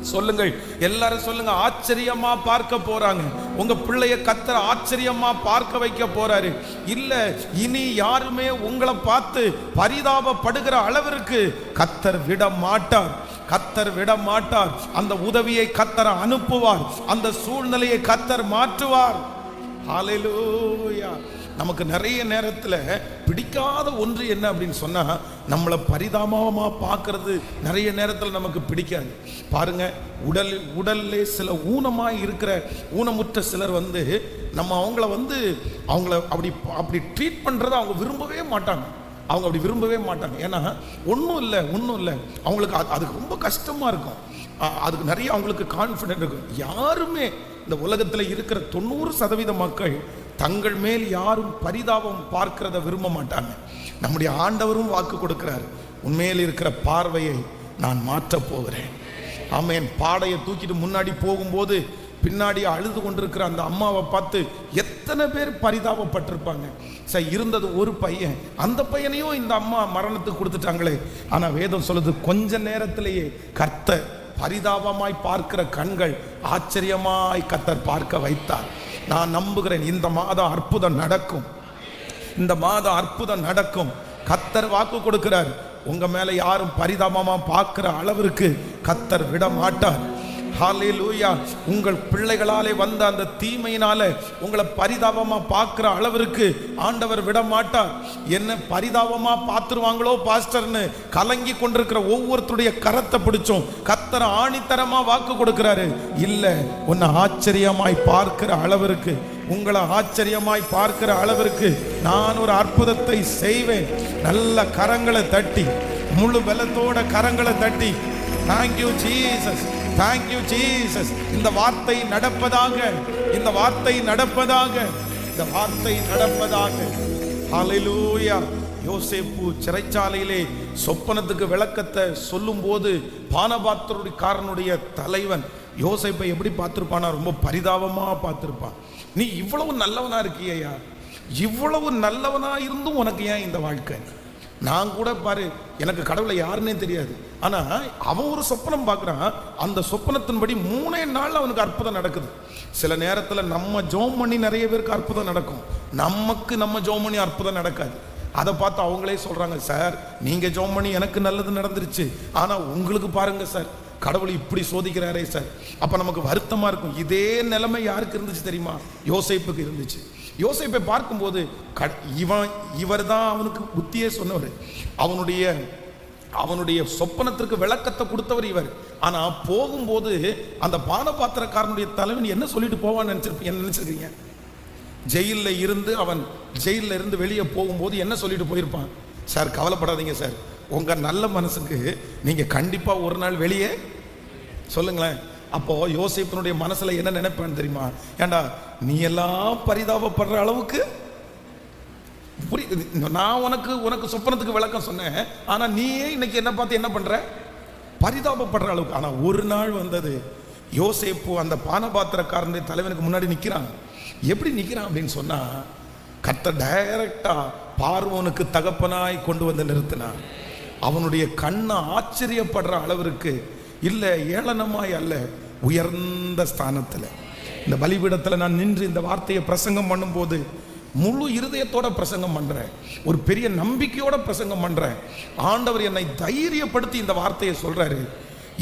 சொல்லுங்கள், எல்லாரும் சொல்லுங்க, ஆச்சரியமா பார்க்க போறாங்க. உங்க பிள்ளைய கர்த்தர் ஆச்சரியமா பார்க்க வைக்க போறாரு. இல்ல இனி யாருமே உங்களை பார்த்து பரிதாபப்படுகிற அளவிற்கு கர்த்தர் விட மாட்டார். கர்த்தர் விட மாட்டார். அந்த உதவியை கர்த்தர் அனுப்புவார். அந்த சூழ்நிலையை கர்த்தர் மாற்றுவார். ஹல்லேலூயா. நமக்கு நிறைய நேரத்தில் பிடிக்காத ஒன்று என்ன அப்படின்னு சொன்னா, நம்மளை பரிதாபமாக பார்க்கறது நிறைய நேரத்தில் நமக்கு பிடிக்காது. பாருங்க, உடல்ல சில ஊனமாக இருக்கிற ஊனமுற்ற சிலர் நம்ம அவங்கள அப்படி ட்ரீட் பண்றதை அவங்க விரும்பவே மாட்டாங்க. அப்படி விரும்பவே மாட்டாங்க. ஏன்னா ஒன்றும் இல்லை, அவங்களுக்கு அதுக்கு ரொம்ப கஷ்டமா இருக்கும். அதுக்கு நிறைய அவங்களுக்கு கான்ஃபிடென்ட் இருக்கும். யாருமே இந்த உலகத்தில் இருக்கிற 90% மக்கள் தங்கள் மேல் யாரும் பரிதாபம் பார்க்கிறத விரும்ப மாட்டாங்க. நம்முடைய ஆண்டவரும் வாக்கு கொடுக்கிறார், உண்மையில் இருக்கிற பார்வையை நான் மாற்றப் போகிறேன். ஆமேன். பாடையை தூக்கிட்டு முன்னாடி போகும்போது பின்னாடி அழுது கொண்டிருக்கிற அந்த அம்மாவை பார்த்து எத்தனை பேர் பரிதாபப்பட்டிருப்பாங்க. சரி, இருந்தது ஒரு பையன், அந்த பையனையும் இந்த அம்மா மரணத்துக்கு கொடுத்துட்டாங்களே. ஆனா வேதம் சொல்லுது, கொஞ்ச நேரத்திலேயே கர்த்தர் பரிதாபமாய் பார்க்கிற கண்கள் ஆச்சரியமாய் கர்த்தர் பார்க்க வைத்தார். நான் நம்புகிறேன், இந்த மாதம் அற்புதம் நடக்கும். இந்த மாதம் அற்புதம் நடக்கும். கர்த்தர் வாக்கு கொடுக்கிறார், உங்க மேல யாரும் பரிதாபமா பார்க்கிற அளவிற்கு கர்த்தர் விட மாட்டார். ஹல்லேலூயா. உங்கள் பிள்ளைகளாலே வந்த அந்த தீமையினால உங்களை பரிதாபமா பார்க்கிற அளவிற்கு ஆண்டவர் விட மாட்டார். என்ன பரிதாபமா பார்த்துருவாங்களோ பாஸ்டர்னு கலங்கி கொண்டிருக்கிற ஒவ்வொருத்தருடைய கரத்தை பிடிச்சோம் கர்த்தர் ஆணித்தரமா வாக்கு கொடுக்கிறாரு. இல்ல, உன்னை ஆச்சரியமாய் பார்க்கிற அளவிற்கு, உங்களை ஆச்சரியமாய் பார்க்கிற அளவிற்கு நான் ஒரு அற்புதத்தை செய்வேன். நல்ல கரங்களை தட்டி, முழு பலத்தோட கரங்களை தட்டி, தேங்க்யூ ஜீசஸ், தேங்க்யூ ஜீசஸ். இந்த வார்த்தை நடப்பதாக, இந்த வார்த்தை நடப்பதாக, இந்த வார்த்தை நடப்பதாக. ஹல்லேலூயா. யோசேப்பு சிறைச்சாலையிலே சொப்பனத்துக்கு விளக்கத்தை சொல்லும் போது பானபாத்திரக்காரனுடைய தலைவன் யோசேப்பை எப்படி பார்த்திருப்பானா? ரொம்ப பரிதாபமா பார்த்திருப்பான். நீ இவ்வளவு நல்லவனா இருக்கியா, இவ்வளவு நல்லவனா இருந்தும் உனக்கு ஏன் இந்த வாழ்க்கை? நான் கூட பாரு, எனக்கு கடவுளை யாருன்னே தெரியாது. ஆனா அவன் ஒரு சொப்பனம் பார்க்குறான். அந்த சொப்பனத்தின்படி 3 நாள் அவனுக்கு அற்புதம் நடக்குது. சில நேரத்தில் நம்ம ஜோம் பண்ணி நிறைய பேருக்கு அற்புதம் நடக்கும், நமக்கு நம்ம ஜோம் பண்ணி அற்புதம் நடக்காது. அதை பார்த்து அவங்களே சொல்றாங்க, சார் நீங்க ஜோம் பண்ணி எனக்கு நல்லது நடந்துருச்சு, ஆனா உங்களுக்கு பாருங்க சார் கடவுள் இப்படி சோதிக்கிறாரே சார். அப்ப நமக்கு வருத்தமா இருக்கும். இதே நிலைமை யாருக்கு இருந்துச்சு தெரியுமா? யோசேப்புக்கு இருந்துச்சு. யோசேப்பை பார்க்கும்போது இவர் தான் அவனுக்கு புத்தியே சொன்னவர், அவனுடைய சொப்பனத்திற்கு விளக்கத்தை கொடுத்தவர் இவர். ஆனா போகும்போது அந்த பானபாத்திரக்காரனுடைய தலைவன் என்ன சொல்லிட்டு போவான்னு நினைச்சிருக்கீங்க? அவன் ஜெயிலில் இருந்து வெளியே போகும்போது என்ன சொல்லிட்டு போயிருப்பான்? சார் கவலைப்படாதீங்க சார், உங்க நல்ல மனசுக்கு நீங்க கண்டிப்பா ஒரு நாள் வெளியே சொல்லுங்களேன். அப்போ யோசேப்பினுடைய மனசுல என்ன நினைப்பான்னு தெரியுமா? ஏண்டா நீ எல்லாம் பரிதாபப்படுற அளவுக்கு நான் உனக்கு சொப்பனத்துக்கு விளக்கம் சொன்னேன், ஆனா நீயே இன்னைக்கு என்ன பார்த்து என்ன பண்ற? பரிதாபப்படுற அளவுக்கு. ஆனா ஒரு நாள் வந்தது, யோசேப்பு அந்த பானபாத்திரக்காரனுடைய தலைவனுக்கு முன்னாடி நிக்கிறான். எப்படி நிக்கிறான் அப்படின்னு சொன்னா, கர்த்தர் டைரக்டா பார்வோனுக்கு தகப்பனாய் கொண்டு வந்து நிறுத்தினான். அவனுடைய கண்ணை ஆச்சரியப்படுற அளவிற்கு இல்ல, ஏளனமாய் அல்ல, உயர்ந்த ஸ்தானத்தில். இந்த பலிபீடத்தில் நான் நின்று இந்த வார்த்தையை பிரசங்கம் பண்ணும்போது முழு இருதயத்தோட பிரசங்கம் பண்றேன், ஒரு பெரிய நம்பிக்கையோட பிரசங்கம் பண்றேன். ஆண்டவர் என்னை தைரியப்படுத்தி இந்த வார்த்தையை சொல்றாரு.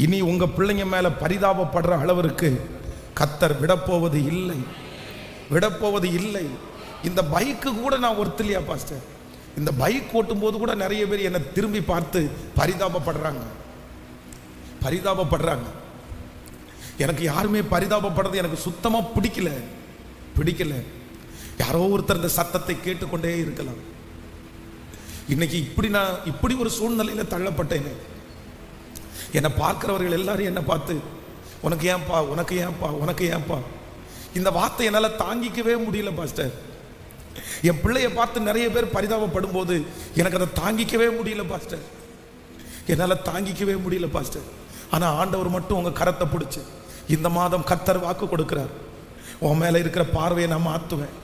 இனி உங்க பிள்ளைங்க மேல பரிதாபப்படுற அளவிற்கு கர்த்தர் விடப்போவது இல்லை, விடப்போவது இல்லை. இந்த பைக்கு கூட நான் ஒருத்தலையா பாஸ்டர், இந்த பைக் ஓட்டும் போது கூட நிறைய பேர் என்னை திரும்பி பார்த்து பரிதாபப்படுறாங்க. எனக்கு யாருமே பரிதாபப்படுறது எனக்கு சுத்தமா பிடிக்கல. யாரோ ஒருத்தர் இந்த சத்தத்தை கேட்டுக்கொண்டே இருக்கலாம். இன்னைக்கு நான் இப்படி ஒரு சூழ்நிலையில தள்ளப்பட்டேன். என்னை பார்க்கிறவர்கள் எல்லாரும் என்னை பார்த்து உனக்கு ஏன்பா இந்த வார்த்தை என்னால் தாங்கிக்கவே முடியல பாஸ்டர். என் பிள்ளைய பார்த்து நிறைய பேர் பரிதாபப்படும் போது எனக்கு அதை தாங்கிக்கவே முடியல பாஸ்டர், என்னால் தாங்கிக்கவே முடியல பாஸ்டர். ஆனா ஆண்டவர் மட்டும் உங்க கரத்தை பிடிச்சு இந்த மாதம் கர்த்தர் வாக்கு கொடுக்கிறார். உன் மேல இருக்கிற பார்வையை நான் மாத்துவேன்,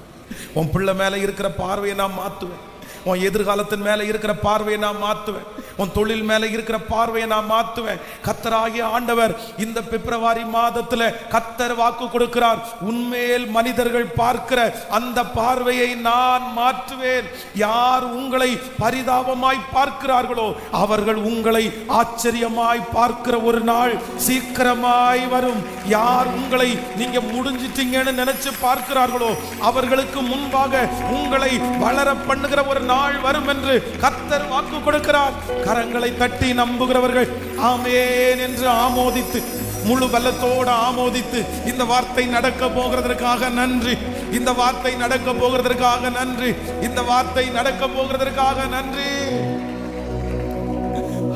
உன் பிள்ளை மேல இருக்கிற பார்வையை நான் மாத்துவேன், உன் எதிர்காலத்தின் மேல இருக்கிற பார்வையை நான் மாத்துவேன், உன் தொழில் மேல இருக்கிற பார்வையை நான் மாத்துவேன். கர்த்தராகிய ஆண்டவர் இந்த பிப்ரவரி மாதத்துல கர்த்தர் வாக்கு கொடுக்கிறார். உன்மேல் மனிதர்கள் பார்க்கிற அந்த பார்வையை நான் மாற்றுவேன். யார் உங்களை பரிதாபமாய் பார்க்கிறார்களோ அவர்கள் உங்களை ஆச்சரியமாய் பார்க்கிற ஒரு நாள் சீக்கிரமாய் வரும். யார் உங்களை நீங்க முடிஞ்சிட்டீங்கன்னு நினைச்சு பார்க்கிறார்களோ அவர்களுக்கு முன்பாக உங்களை வளர பண்ணுகிற ஒரு நாள் வரும் என்று கர்த்தர் வாக்கு கொடுக்கிறார். கரங்களை தட்டி நம்புகிறவர்கள் ஆமென் என்று ஆமோதித்து, முழு பலத்தோடு ஆமோதித்து, இந்த வார்த்தை நடக்க போகிறதற்காக நன்றி, இந்த வார்த்தை நடக்க போகிறதற்காக நன்றி, இந்த வார்த்தை நடக்க போகிறதற்காக நன்றி.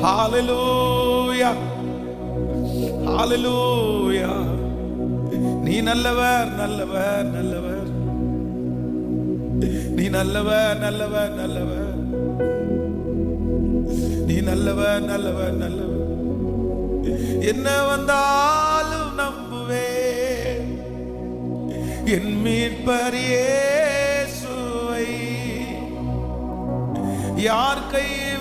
ஹalleluya, ஹalleluya. நீ நல்லவர், நல்லவர், நல்லவர். நீ நல்லவர், நல்லவர், நல்லவர். நீ நல்லவர், நல்லவர், நல்லவர். என்ன வந்தாலும் நம்புவேன் என் மீட்பர் இயேசுவை. யார் கைவிட்டாலும்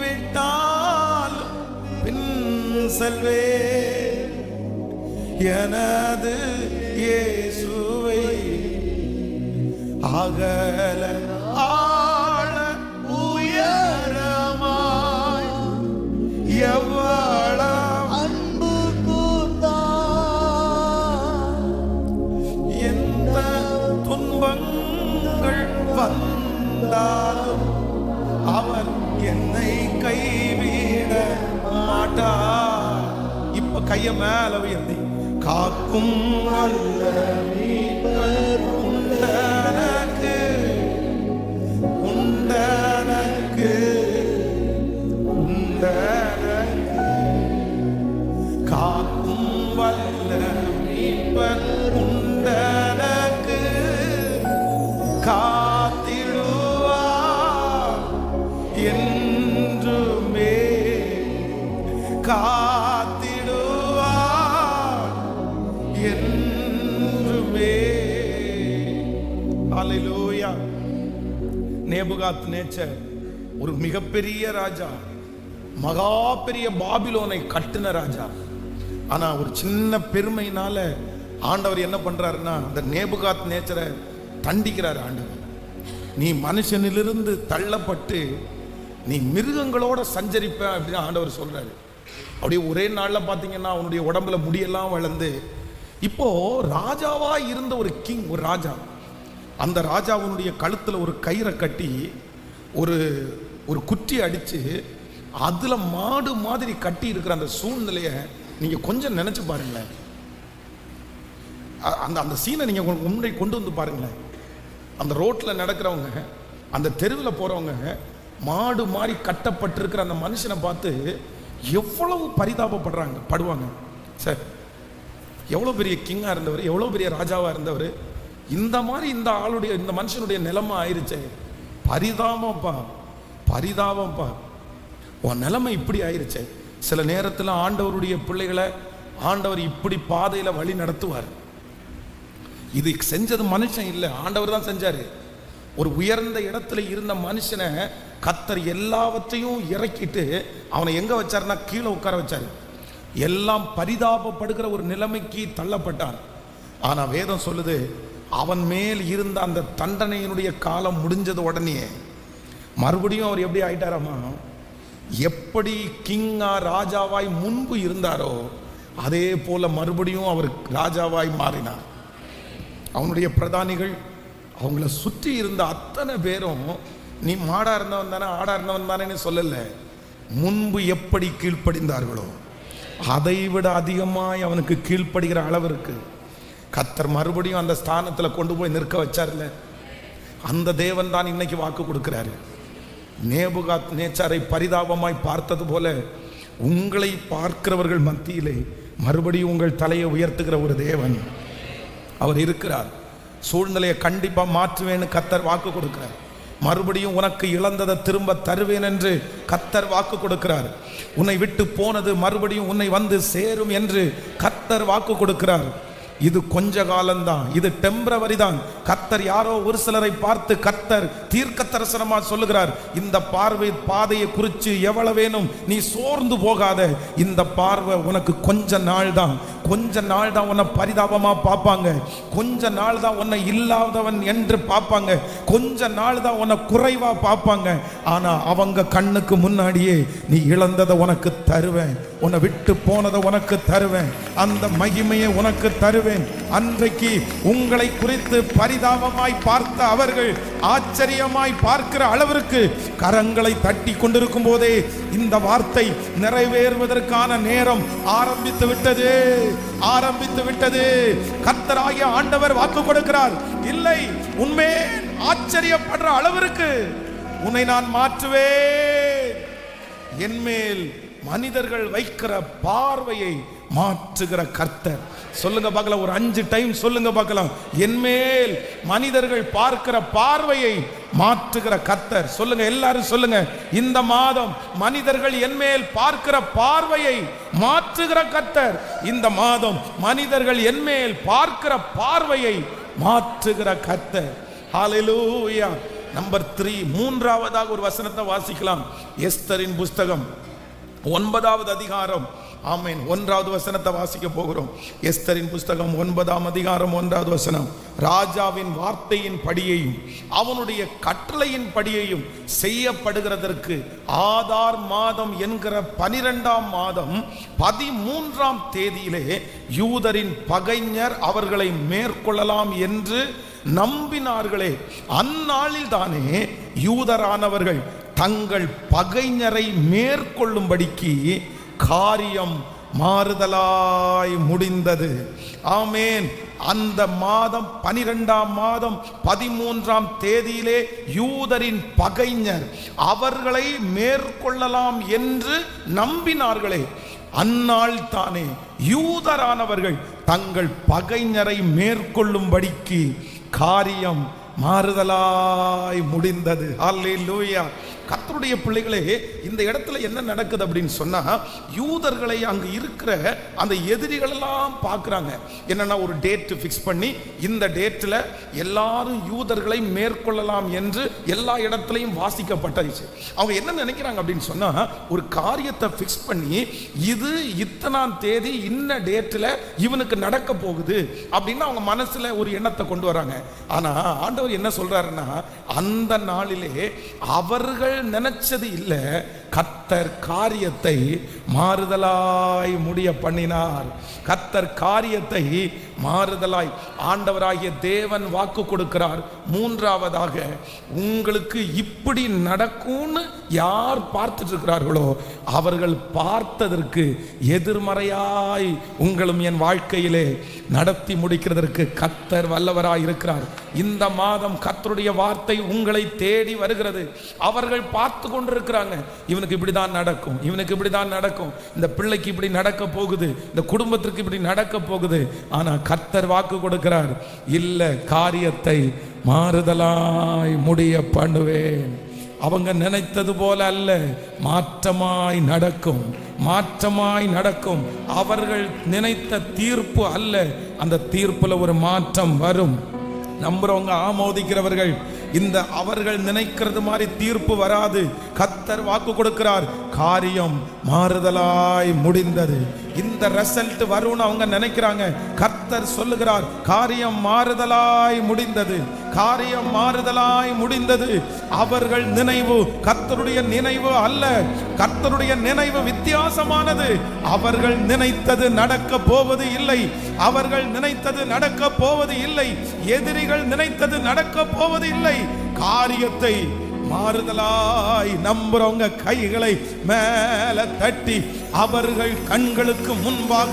பின் செல்வேன் எனது இயேசுவை. அகல ஆழ உயரமாய் எவ்வளவு அன்பு கூர்ந்தார். எந்த துன்பங்கள் வந்தாலும் அவர் என்னை கைவிட மாட்டார். இப்ப கைய மேல உயர்த்தி காக்கும் அல்ல மீட்பர் உண்டனக்கு, உண்டனக்கு, உண்டனக்கு. காக்கும் வல்ல மீட்பர் உண்டனக்கு காத்திடுவார் என்றுமே, காத்திடுவார் நேபுகாத்நேச்சர் ஒரு மிகப்பெரிய ராஜா, மகா பெரிய பாபிலோனை கட்டின ராஜா. ஆனா ஒரு சின்ன பெருமையினால ஆண்டவர் என்ன பண்றாருன்னா அந்த நேபுகாத்நேச்சரை தண்டிக்கிறார் ஆண்டவர். நீ மனுஷனிலிருந்து தள்ளப்பட்டு நீ மிருகங்களோட சஞ்சரிப்ப அப்படின்னு ஆண்டவர் சொல்றாரு. அப்படியே ஒரே நாள்ல பாத்தீங்கன்னா அவனுடைய உடம்புல முடியெல்லாம் வளர்ந்து இப்போ ராஜாவா இருந்த ஒரு கிங், ஒரு ராஜா, அந்த ராஜாவுடைய கழுத்துல ஒரு கயிறை கட்டி ஒரு ஒரு குட்டி அடிச்சு அதுல மாடு மாதிரி கட்டி இருக்கிற அந்த சூழ்நிலையை நீங்க கொஞ்சம் நினைச்சு பாருங்களேன். அந்த அந்த சீனை நீங்க முன்னாடி கொண்டு வந்து பாருங்களேன். அந்த ரோட்ல நடக்கிறவங்க, அந்த தெருவில் போறவங்க மாடு மாதிரி கட்டப்பட்டிருக்கிற அந்த மனுஷனை பார்த்து எவ்வளவு படுவாங்க. சார், எவ்வளோ பெரிய கிங்கா இருந்தவர், எவ்வளோ பெரிய ராஜாவா இருந்தவர், இந்த மாதிரி இந்த ஆளுடைய இந்த மனுஷனுடைய நிலைமை ஆயிருச்சே. பரிதாபம்ப்பா, உன் நிலைமை இப்படி ஆயிருச்சே. சில நேரத்தில் ஆண்டவருடைய பிள்ளைகளை ஆண்டவர் இப்படி பாதையில வழி நடத்துவார். இது செஞ்சது மனுஷன் இல்லை, ஆண்டவர் தான் செஞ்சாரு. ஒரு உயர்ந்த இடத்துல இருந்த மனுஷனை கர்த்தர் எல்லாவற்றையும் இறக்கிட்டு அவனை எங்க வச்சாருன்னா கீழே உட்கார வச்சாரு. எல்லாம் பரிதாபப்படுகிற ஒரு நிலைமைக்கு தள்ளப்பட்டான். ஆனா வேதம் சொல்லுது, அவன் மேல் இருந்த அந்த தண்டனையினுடைய காலம் முடிஞ்சது உடனே மறுபடியும் அவர் எப்படி ஆயிட்டாராமா, எப்படி கிங்கா ராஜாவாய் முன்பு இருந்தாரோ அதே போல மறுபடியும் அவர் ராஜாவாய் மாறினார். அவனுடைய பிரதானிகள், அவங்கள சுற்றி இருந்த அத்தனை பேரும் நீ மாடா இருந்தவன் தானே, ஆடா இருந்தவன் தானே சொல்லல, முன்பு எப்படி கீழ்ப்படிந்தார்களோ அதை விட அதிகமாய் அவனுக்கு கீழ்ப்படுகிற அளவிற்கு கர்த்தர் மறுபடியும் அந்த ஸ்தானத்துல கொண்டு போய் நிற்க வச்சார்ல. அந்த தேவன் தான் இன்னைக்கு வாக்கு கொடுக்கிறாரு. நேபுகாத்நேச்சாரை பரிதாபமாய் பார்த்தது போல உங்களை பார்க்கிறவர்கள் மத்தியிலே மறுபடியும் உங்கள் தலையை உயர்த்துகிற ஒரு தேவன் அவர் இருக்கிறார். சூழ்நிலையை கண்டிப்பா மாற்றுவேன்னு கர்த்தர் வாக்கு கொடுக்கிறார். மறுபடியும் உனக்கு இழந்ததை திரும்ப தருவேன் என்று கர்த்தர் வாக்கு கொடுக்கிறார். உன்னை விட்டு போனது மறுபடியும் உன்னை வந்து சேரும் என்று கர்த்தர் வாக்கு கொடுக்கிறார். இது கொஞ்ச காலம்தான், இது டெம்பரவரி தான். கர்த்தர் யாரோ ஒரு சிலரை பார்த்து கர்த்தர் தீர்க்க தரிசனமா சொல்லுகிறார், இந்த பாதையை குறித்து எவ்வளவேனும் நீ சோர்ந்து போகாத, இந்த பார்வை உனக்கு கொஞ்ச நாள் தான் உன்னை பரிதாபமா பார்ப்பாங்க, கொஞ்ச நாள் தான் உன்னை இல்லாதவன் என்று பார்ப்பாங்க, கொஞ்ச நாள் தான் உன்னை குறைவா பார்ப்பாங்க. ஆனா அவங்க கண்ணுக்கு முன்னாடியே நீ இழந்ததை உனக்கு தருவேன், உன்னை விட்டு போனதை உனக்கு தருவேன், அந்த மகிமையை உனக்கு தருவேன். அன்றைக்கு உங்களை குறித்து பரிதாபமாய் பார்த்த அவர்கள் ஆச்சரியமாய் பார்க்கிற அளவிற்கு கரங்களை தட்டி கொண்டிருக்கும் போதே இந்த வார்த்தை நிறைவேறுவதற்கான நேரம் ஆரம்பித்து விட்டது. கர்த்தராகிய ஆண்டவர் வாக்கு கொடுக்கிறார், இல்லை உன்மேல் ஆச்சரியப்படுற அளவிற்கு உன்னை நான் மாற்றுவேன். என்மேல் மனிதர்கள் வைக்கிற பார்வையை மாற்றுகிற கர்த்தர். சொல்லுங்க பார்க்கலாம், ஒரு 5 டைம் சொல்லுங்க பார்க்கலாம். என்மேல் மனிதர்கள் பார்க்கிற பார்வையை மாற்றுகிற கர்த்தர். சொல்லுங்க, எல்லாரும் சொல்லுங்க. இந்த மாதம் மனிதர்கள் என்மேல் பார்க்கிற பார்வையை மாற்றுகிற கர்த்தர். இந்த மாதம் மனிதர்கள் என்மேல் பார்க்கிற பார்வையை மாற்றுகிற கர்த்தர். ஹல்லேலூயா. நம்பர் 3, மூன்றாவதாக ஒரு வசனத்தை வாசிக்கலாம். எஸ்தரின் புஸ்தகம் 9வது அதிகாரம். ஆமென். 1வது வசனத்தை வாசிக்க போகிறோம். எஸ்தரின் புஸ்தகம் 9ஆம் அதிகாரம் 1வது வசனம். ராஜாவின் வார்த்தையின் படியையும் அவனுடைய கட்டளையின் படியையும் செய்யப்படுகிறதற்கு ஆதார் மாதம் என்கிற 12ஆம் மாதம் 13ஆம் தேதியிலே யூதரின் பகைஞர் அவர்களை மேற்கொள்ளலாம் என்று நம்பினார்களே, அந்நாளில் தானே யூதரானவர்கள் தங்கள் பகைஞரை மேற்கொள்ளும்படிக்கு காரியம் மாறுதலாய் முடிந்தது. ஆமேன். அந்த மாதம் 12ஆம் மாதம் 13ஆம் தேதியிலே யூதரின் பகைஞர் அவர்களை மேற்கொள்ளலாம் என்று நம்பினார்களே, அந்நாள் தானே யூதரானவர்கள் தங்கள் பகைஞரை மேற்கொள்ளும்படிக்கு காரியம் மாறுதலாய் முடிந்தது. அல்லேலூயா. கர்த்தருடைய பிள்ளைகளே, இந்த இடத்துல என்ன நடக்குது அப்படின்னு சொன்னா, யூதர்களை அங்கு இருக்கிற அந்த எதிரிகள் எல்லாம் பார்க்குறாங்க. என்னன்னா, ஒரு டேட் ஃபிக்ஸ் பண்ணி இந்த டேட்டில் எல்லாரும் யூதர்களை மேற்கொள்ளலாம் என்று எல்லா இடத்துலையும் வாசிக்கப்பட்டுச்சு. அவங்க என்ன நினைக்கிறாங்க அப்படின்னு சொன்னா, ஒரு காரியத்தை ஃபிக்ஸ் பண்ணி இது இத்தனாம் தேதி இன்ன டேட்டில் இவனுக்கு நடக்க போகுது அப்படின்னு அவங்க மனசுல ஒரு எண்ணத்தை கொண்டு வராங்க. ஆனா ஆண்டவர் என்ன சொல்றாருன்னா, அந்த நாளிலே அவர்கள் நினைச்சது இல்ல, கர்த்தர் காரியத்தை மாறுதலாய் முடிய பண்ணினார். கர்த்தர் காரியத்தை மாறுதலாய் ஆண்டவராகிய தேவன் வாக்கு கொடுக்கிறார். மூன்றாவதாக, உங்களுக்கு இப்படி நடக்கும்னு யார் பார்த்துட்டு இருக்கிறார்களோ அவர்கள் பார்த்ததற்கு எதிர்மறையாய் உங்களும் என் வாழ்க்கையிலே நடத்தி முடிக்கிறதற்கு கர்த்தர் வல்லவராய் இருக்கிறார். இந்த மாதம் கர்த்தருடைய வார்த்தை உங்களை தேடி வருகிறது. அவர்கள் பார்த்து கொண்டிருக்கிறாங்க, இவனுக்கு இப்படிதான் நடக்கும், இவனுக்கு இப்படிதான் நடக்கும், இந்த பிள்ளைக்கு இப்படி நடக்க போகுது, இந்த குடும்பத்திற்கு இப்படி நடக்க போகுது. ஆனா கர்த்தர் வாக்கு கொடுக்கிறார், இல்ல, காரியத்தை மாறுதலாய் முடிய பண்ணுவேன். அவங்க நினைத்தது போல அல்ல, மாற்றமாய் நடக்கும், மாற்றமாய் நடக்கும். அவர்கள் நினைத்த தீர்ப்பு அல்ல, அந்த தீர்ப்புல ஒரு மாற்றம் வரும். நம்புறவங்க ஆமோதிக்கிறவர்கள், இந்த அவர்கள் நினைக்கிறது மாதிரி தீர்ப்பு வராது. கர்த்தர் வாக்கு கொடுக்கிறார், காரியம் மாறுதலாய் முடிந்தது. இந்த ரிசல்ட் வரும்னு அவங்க நினைக்கிறாங்க. கர்த்தர் சொல்லுகிறார், காரியம் மாறுதலாய் முடிந்தது, காரியம் மாறுதலாய் முடிந்தது. அவர்கள் நினைவு கர்த்தருடைய நினைவு அல்ல, கர்த்தருடைய நினைவு வித்தியாசமானது. அவர்கள் நினைத்தது நடக்க போவது இல்லை, அவர்கள் நினைத்தது நடக்க போவது இல்லை, எதிரிகள் நினைத்தது நடக்க போவது இல்லை. காரியத்தை மாறுதலாய் நம்புறவங்க கைகளை மேல தட்டி, அவர்கள் கண்களுக்கு முன்பாக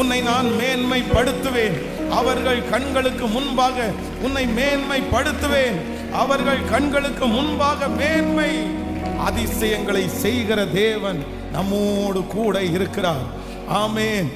உன்னை நான் மேன்மைப்படுத்துவேன், அவர்கள் கண்களுக்கு முன்பாக உன்னை மேன்மைப்படுத்துவேன், அவர்கள் கண்களுக்கு முன்பாக மேன்மை. அதிசயங்களை செய்கிற தேவன் நம்மோடு கூட இருக்கிறார். ஆமென்.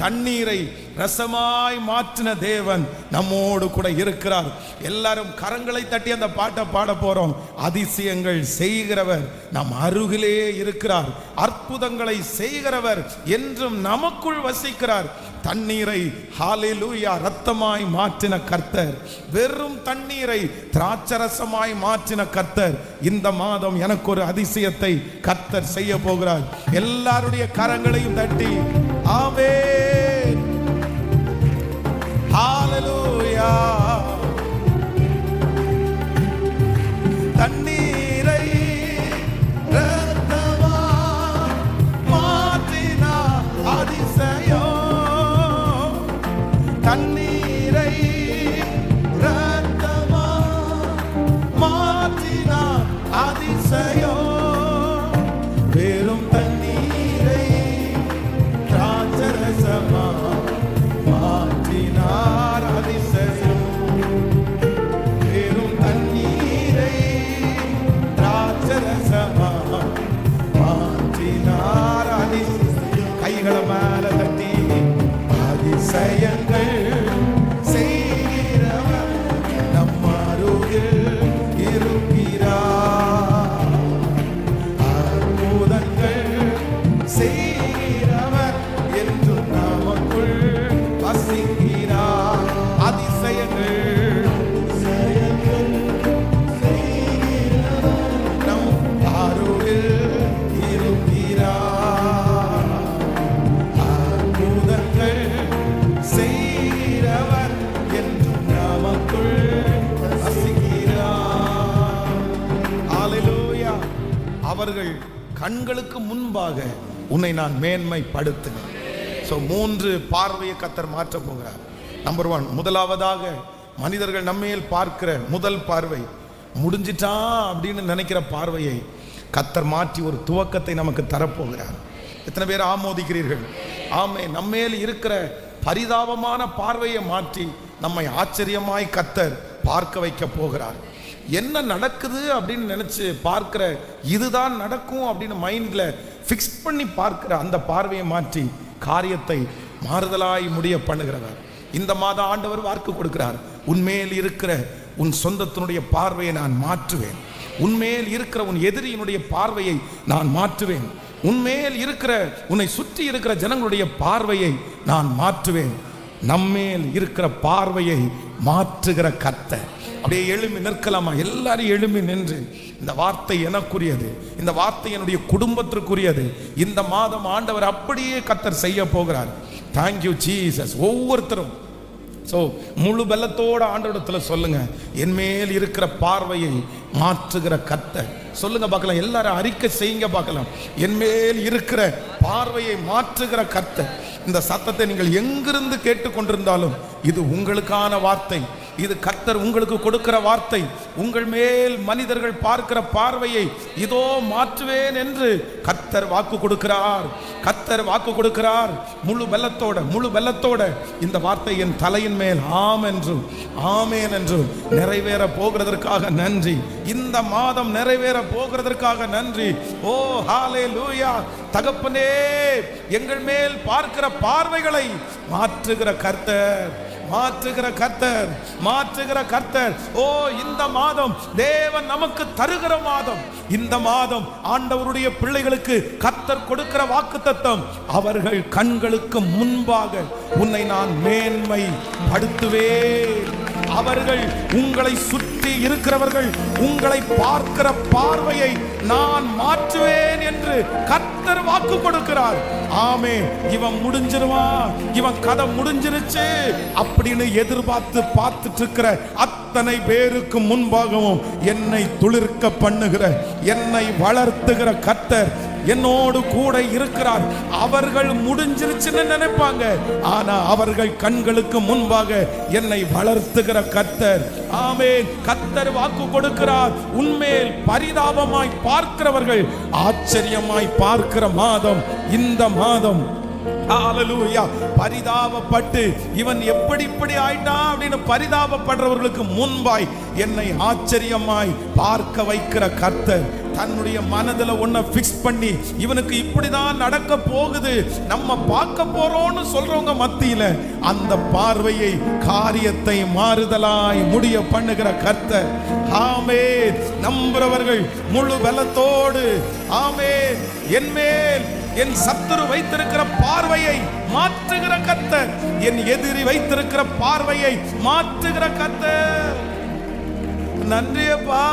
தண்ணீரை ரசமாய் மாற்றின தேவன் நம்மோடு கூட இருக்கிறார். எல்லாரும் கரங்களை தட்டி அந்த பாட்டை பாட போறோம். அதிசயங்கள் செய்கிறவர் நம் அருகிலே இருக்கிறார், அற்புதங்களை செய்கிறவர் என்றும் நமக்குள் வசிக்கிறார். தண்ணீரை ஹalleluya ரத்தமாய் மாற்றின கர்த்தர், வெறும் தண்ணீரை திராட்சரசமாய் மாற்றின கர்த்தர், இந்த மாதம் எனக்கு ஒரு அதிசயத்தை கர்த்தர் செய்ய போகிறார். எல்லாருடைய கரங்களையும் தட்டி ஆமென், ஹalleluya. தண்ணீரை ரத்தமாய் மாற்றின அதிசயம், தண்ணீரை ரத்தமாய் மாற்றின அதிசயம், வெறும் தண்ணீரை திராட்சரசமாய் மாற்றினார் அதிசயம், வெறும் தண்ணீரை திராட்சரசமாய் மாற்றினார் அதிசயம். கைகளை மேல தட்டி, அதிசயங்கள் செய்கிறவர் நம் அருகில் இருக்கிறார், அற்புதங்கள் செய்கிறவர் என்று நமக்குள் வசிக்கிறார். அதிசயங்கள் நம் அருகில் இருக்கிறார், அற்புதங்கள் செய்கிறவர் என்று நமக்குள் வசிக்கிறார். ஹalleluya. அவர்கள் கண்களுக்கு முன்பாக உன்னை நான் மேன்மைப்படுத்துகிறேன். ஸோ 3 பார்வையை கர்த்தர் மாற்ற போகிறார். நம்பர் 1, முதலாவதாக மனிதர்கள் நம்மேல் பார்க்கிற முதல் பார்வை, முடிஞ்சிட்டா அப்படின்னு நினைக்கிற பார்வையை கர்த்தர் மாற்றி ஒரு துவக்கத்தை நமக்கு தரப்போகிறார். எத்தனை பேர் ஆமோதிக்கிறீர்கள்? ஆமே. நம்மேல் இருக்கிற பரிதாபமான பார்வையை மாற்றி நம்மை ஆச்சரியமாய் கர்த்தர் பார்க்க வைக்க போகிறார். என்ன நடக்குது அப்படின்னு நினைச்சு பார்க்கிற, இதுதான் நடக்கும் அப்படின்னு மைண்ட்ல ஃபிக்ஸ் பண்ணி பார்க்கிற அந்த பார்வையை மாற்றி காரியத்தை மாறுதலாய் முடிய பண்ணுகிறவர். இந்த மாதம் ஆண்டவர் வாக்கு கொடுக்கிறார், உன்மேல் இருக்கிற உன் சொந்தத்தினுடைய பார்வையை நான் மாற்றுவேன், உன்மேல் இருக்கிற உன் எதிரியினுடைய பார்வையை நான் மாற்றுவேன். உன்மேல் இருக்கிற உன்னை சுற்றி இருக்கிற ஜனங்களுடைய பார்வையை நான் மாற்றுவேன். நம்மேல் இருக்கிற பார்வையை மாற்றுகிற கர்த்தர். அப்படியே எழும்பி நிற்கலாமா? எல்லாரும் எழும்பி நின்று, இந்த வார்த்தை எனக்குரியது, இந்த வார்த்தை என்னுடைய குடும்பத்திற்குரியது. இந்த மாதம் ஆண்டவர் அப்படியே கர்த்தர் செய்ய போகிறார். Thank you Jesus. ஒவ்வொருத்தரும் முழு பலத்தோட ஆண்டவரிடத்தில் சொல்லுங்க, என் மேல் இருக்கிற பார்வையை மாற்றுகிற கர்த்தர். சொல்லுங்க பார்க்கலாம், எல்லாரும் அறிக்கை செய்யுங்க பார்க்கலாம். என் மேல் இருக்கிற பார்வையை மாற்றுகிற கர்த்தர். இந்த சத்தத்தை நீங்கள் எங்கிருந்து கேட்டுக்கொண்டிருந்தாலும் இது உங்களுக்கான வார்த்தை. இது கர்த்தர் உங்களுக்கு கொடுக்கிற வார்த்தை. உங்கள் மேல் மனிதர்கள் பார்க்கிற பார்வையை இதோ மாற்றுவேன் என்று கர்த்தர் வாக்கு கொடுக்கிறார். கர்த்தர் வாக்கு கொடுக்கிறார். முழு பலத்தோட இந்த வார்த்தை என் தலையின் மேல் ஆம் என்றும் ஆமேன் என்றும் நிறைவேற போகிறதற்காக நன்றி. இந்த மாதம் நிறைவேற போகிறதற்காக நன்றி. ஓ ஹல்லேலூயா. தகப்பனே, எங்கள் மேல் பார்க்கிற பார்வைகளை மாற்றுகிற கர்த்தர், மாற்றுகிற கர்த்தர், மாற்றுகிற கர்த்தர். ஓ, இந்த மாதம் தேவன் நமக்கு தருகிற மாதம். இந்த மாதம் ஆண்டவருடைய பிள்ளைகளுக்கு கர்த்தர் கொடுக்கிற வாக்குத்தத்தம், அவர்கள் கண்களுக்கு முன்பாக உன்னை நான் மேன்மை படுத்துவேன். அவர்கள், உங்களை சுற்றி இருக்கிறவர்கள் உங்களை பார்க்கிற பார்வையை நான் மாற்றுவேன் என்று கர்த்தர் வாக்கு கொடுக்கிறார். ஆமே, இவன் முடிஞ்சிருவான், இவன் கதை முடிஞ்சிருச்சு அப்படின்னு பார்த்துட்டு இருக்கிற அத்தனை பேருக்கு முன்பாகவும் என்னை துளிர்க்க பண்ணுகிற, என்னை வளர்த்துகிற கர்த்தர் என்னோடு கூட இருக்கிறார். அவர்கள் முடிஞ்சிருச்சுன்னு நினைப்பாங்க, ஆனா அவர்கள் கண்களுக்கு முன்பாக என்னை வளர்த்துகிற கர்த்தர். ஆமென். கர்த்தர் வாக்கு கொடுக்கிறார். உன்மேல் பரிதாபமாய் பார்க்கிறவர்கள் ஆச்சரியமாய் பார்க்கிற மாதம் இந்த மாதம். ஹல்லேலூயா. பரிதாபப்பட்டு இவன் இப்படி ஆயிட்டான் அப்படின்னு பரிதாபப்படுறவர்களுக்கு முன்பாய் என்னை ஆச்சரியமாய் பார்க்க வைக்கிற கர்த்தர். தன்னுடைய மனதில் ஒன்ன பிக்ஸ் பண்ணி, இவனுக்கு இப்படிதான் நடக்க போகுது, நம்ம பார்க்க போறோம்னு சொல்றவங்க மத்தியில அந்த பார்வையை, காரியத்தை மாறுதலாய் முடிய பண்ணுகிற கர்த்தர். ஆமென். நம்புறவர்கள் முழு பலத்தோடு, ஆமென், என் மேல் என் சத்துரு வைத்திருக்கிற பார்வையை மாற்றுகிற கர்த்தர், என் எதிரி வைத்திருக்கிற பார்வையை மாற்றுகிற கர்த்தர். நன்றியப்பா.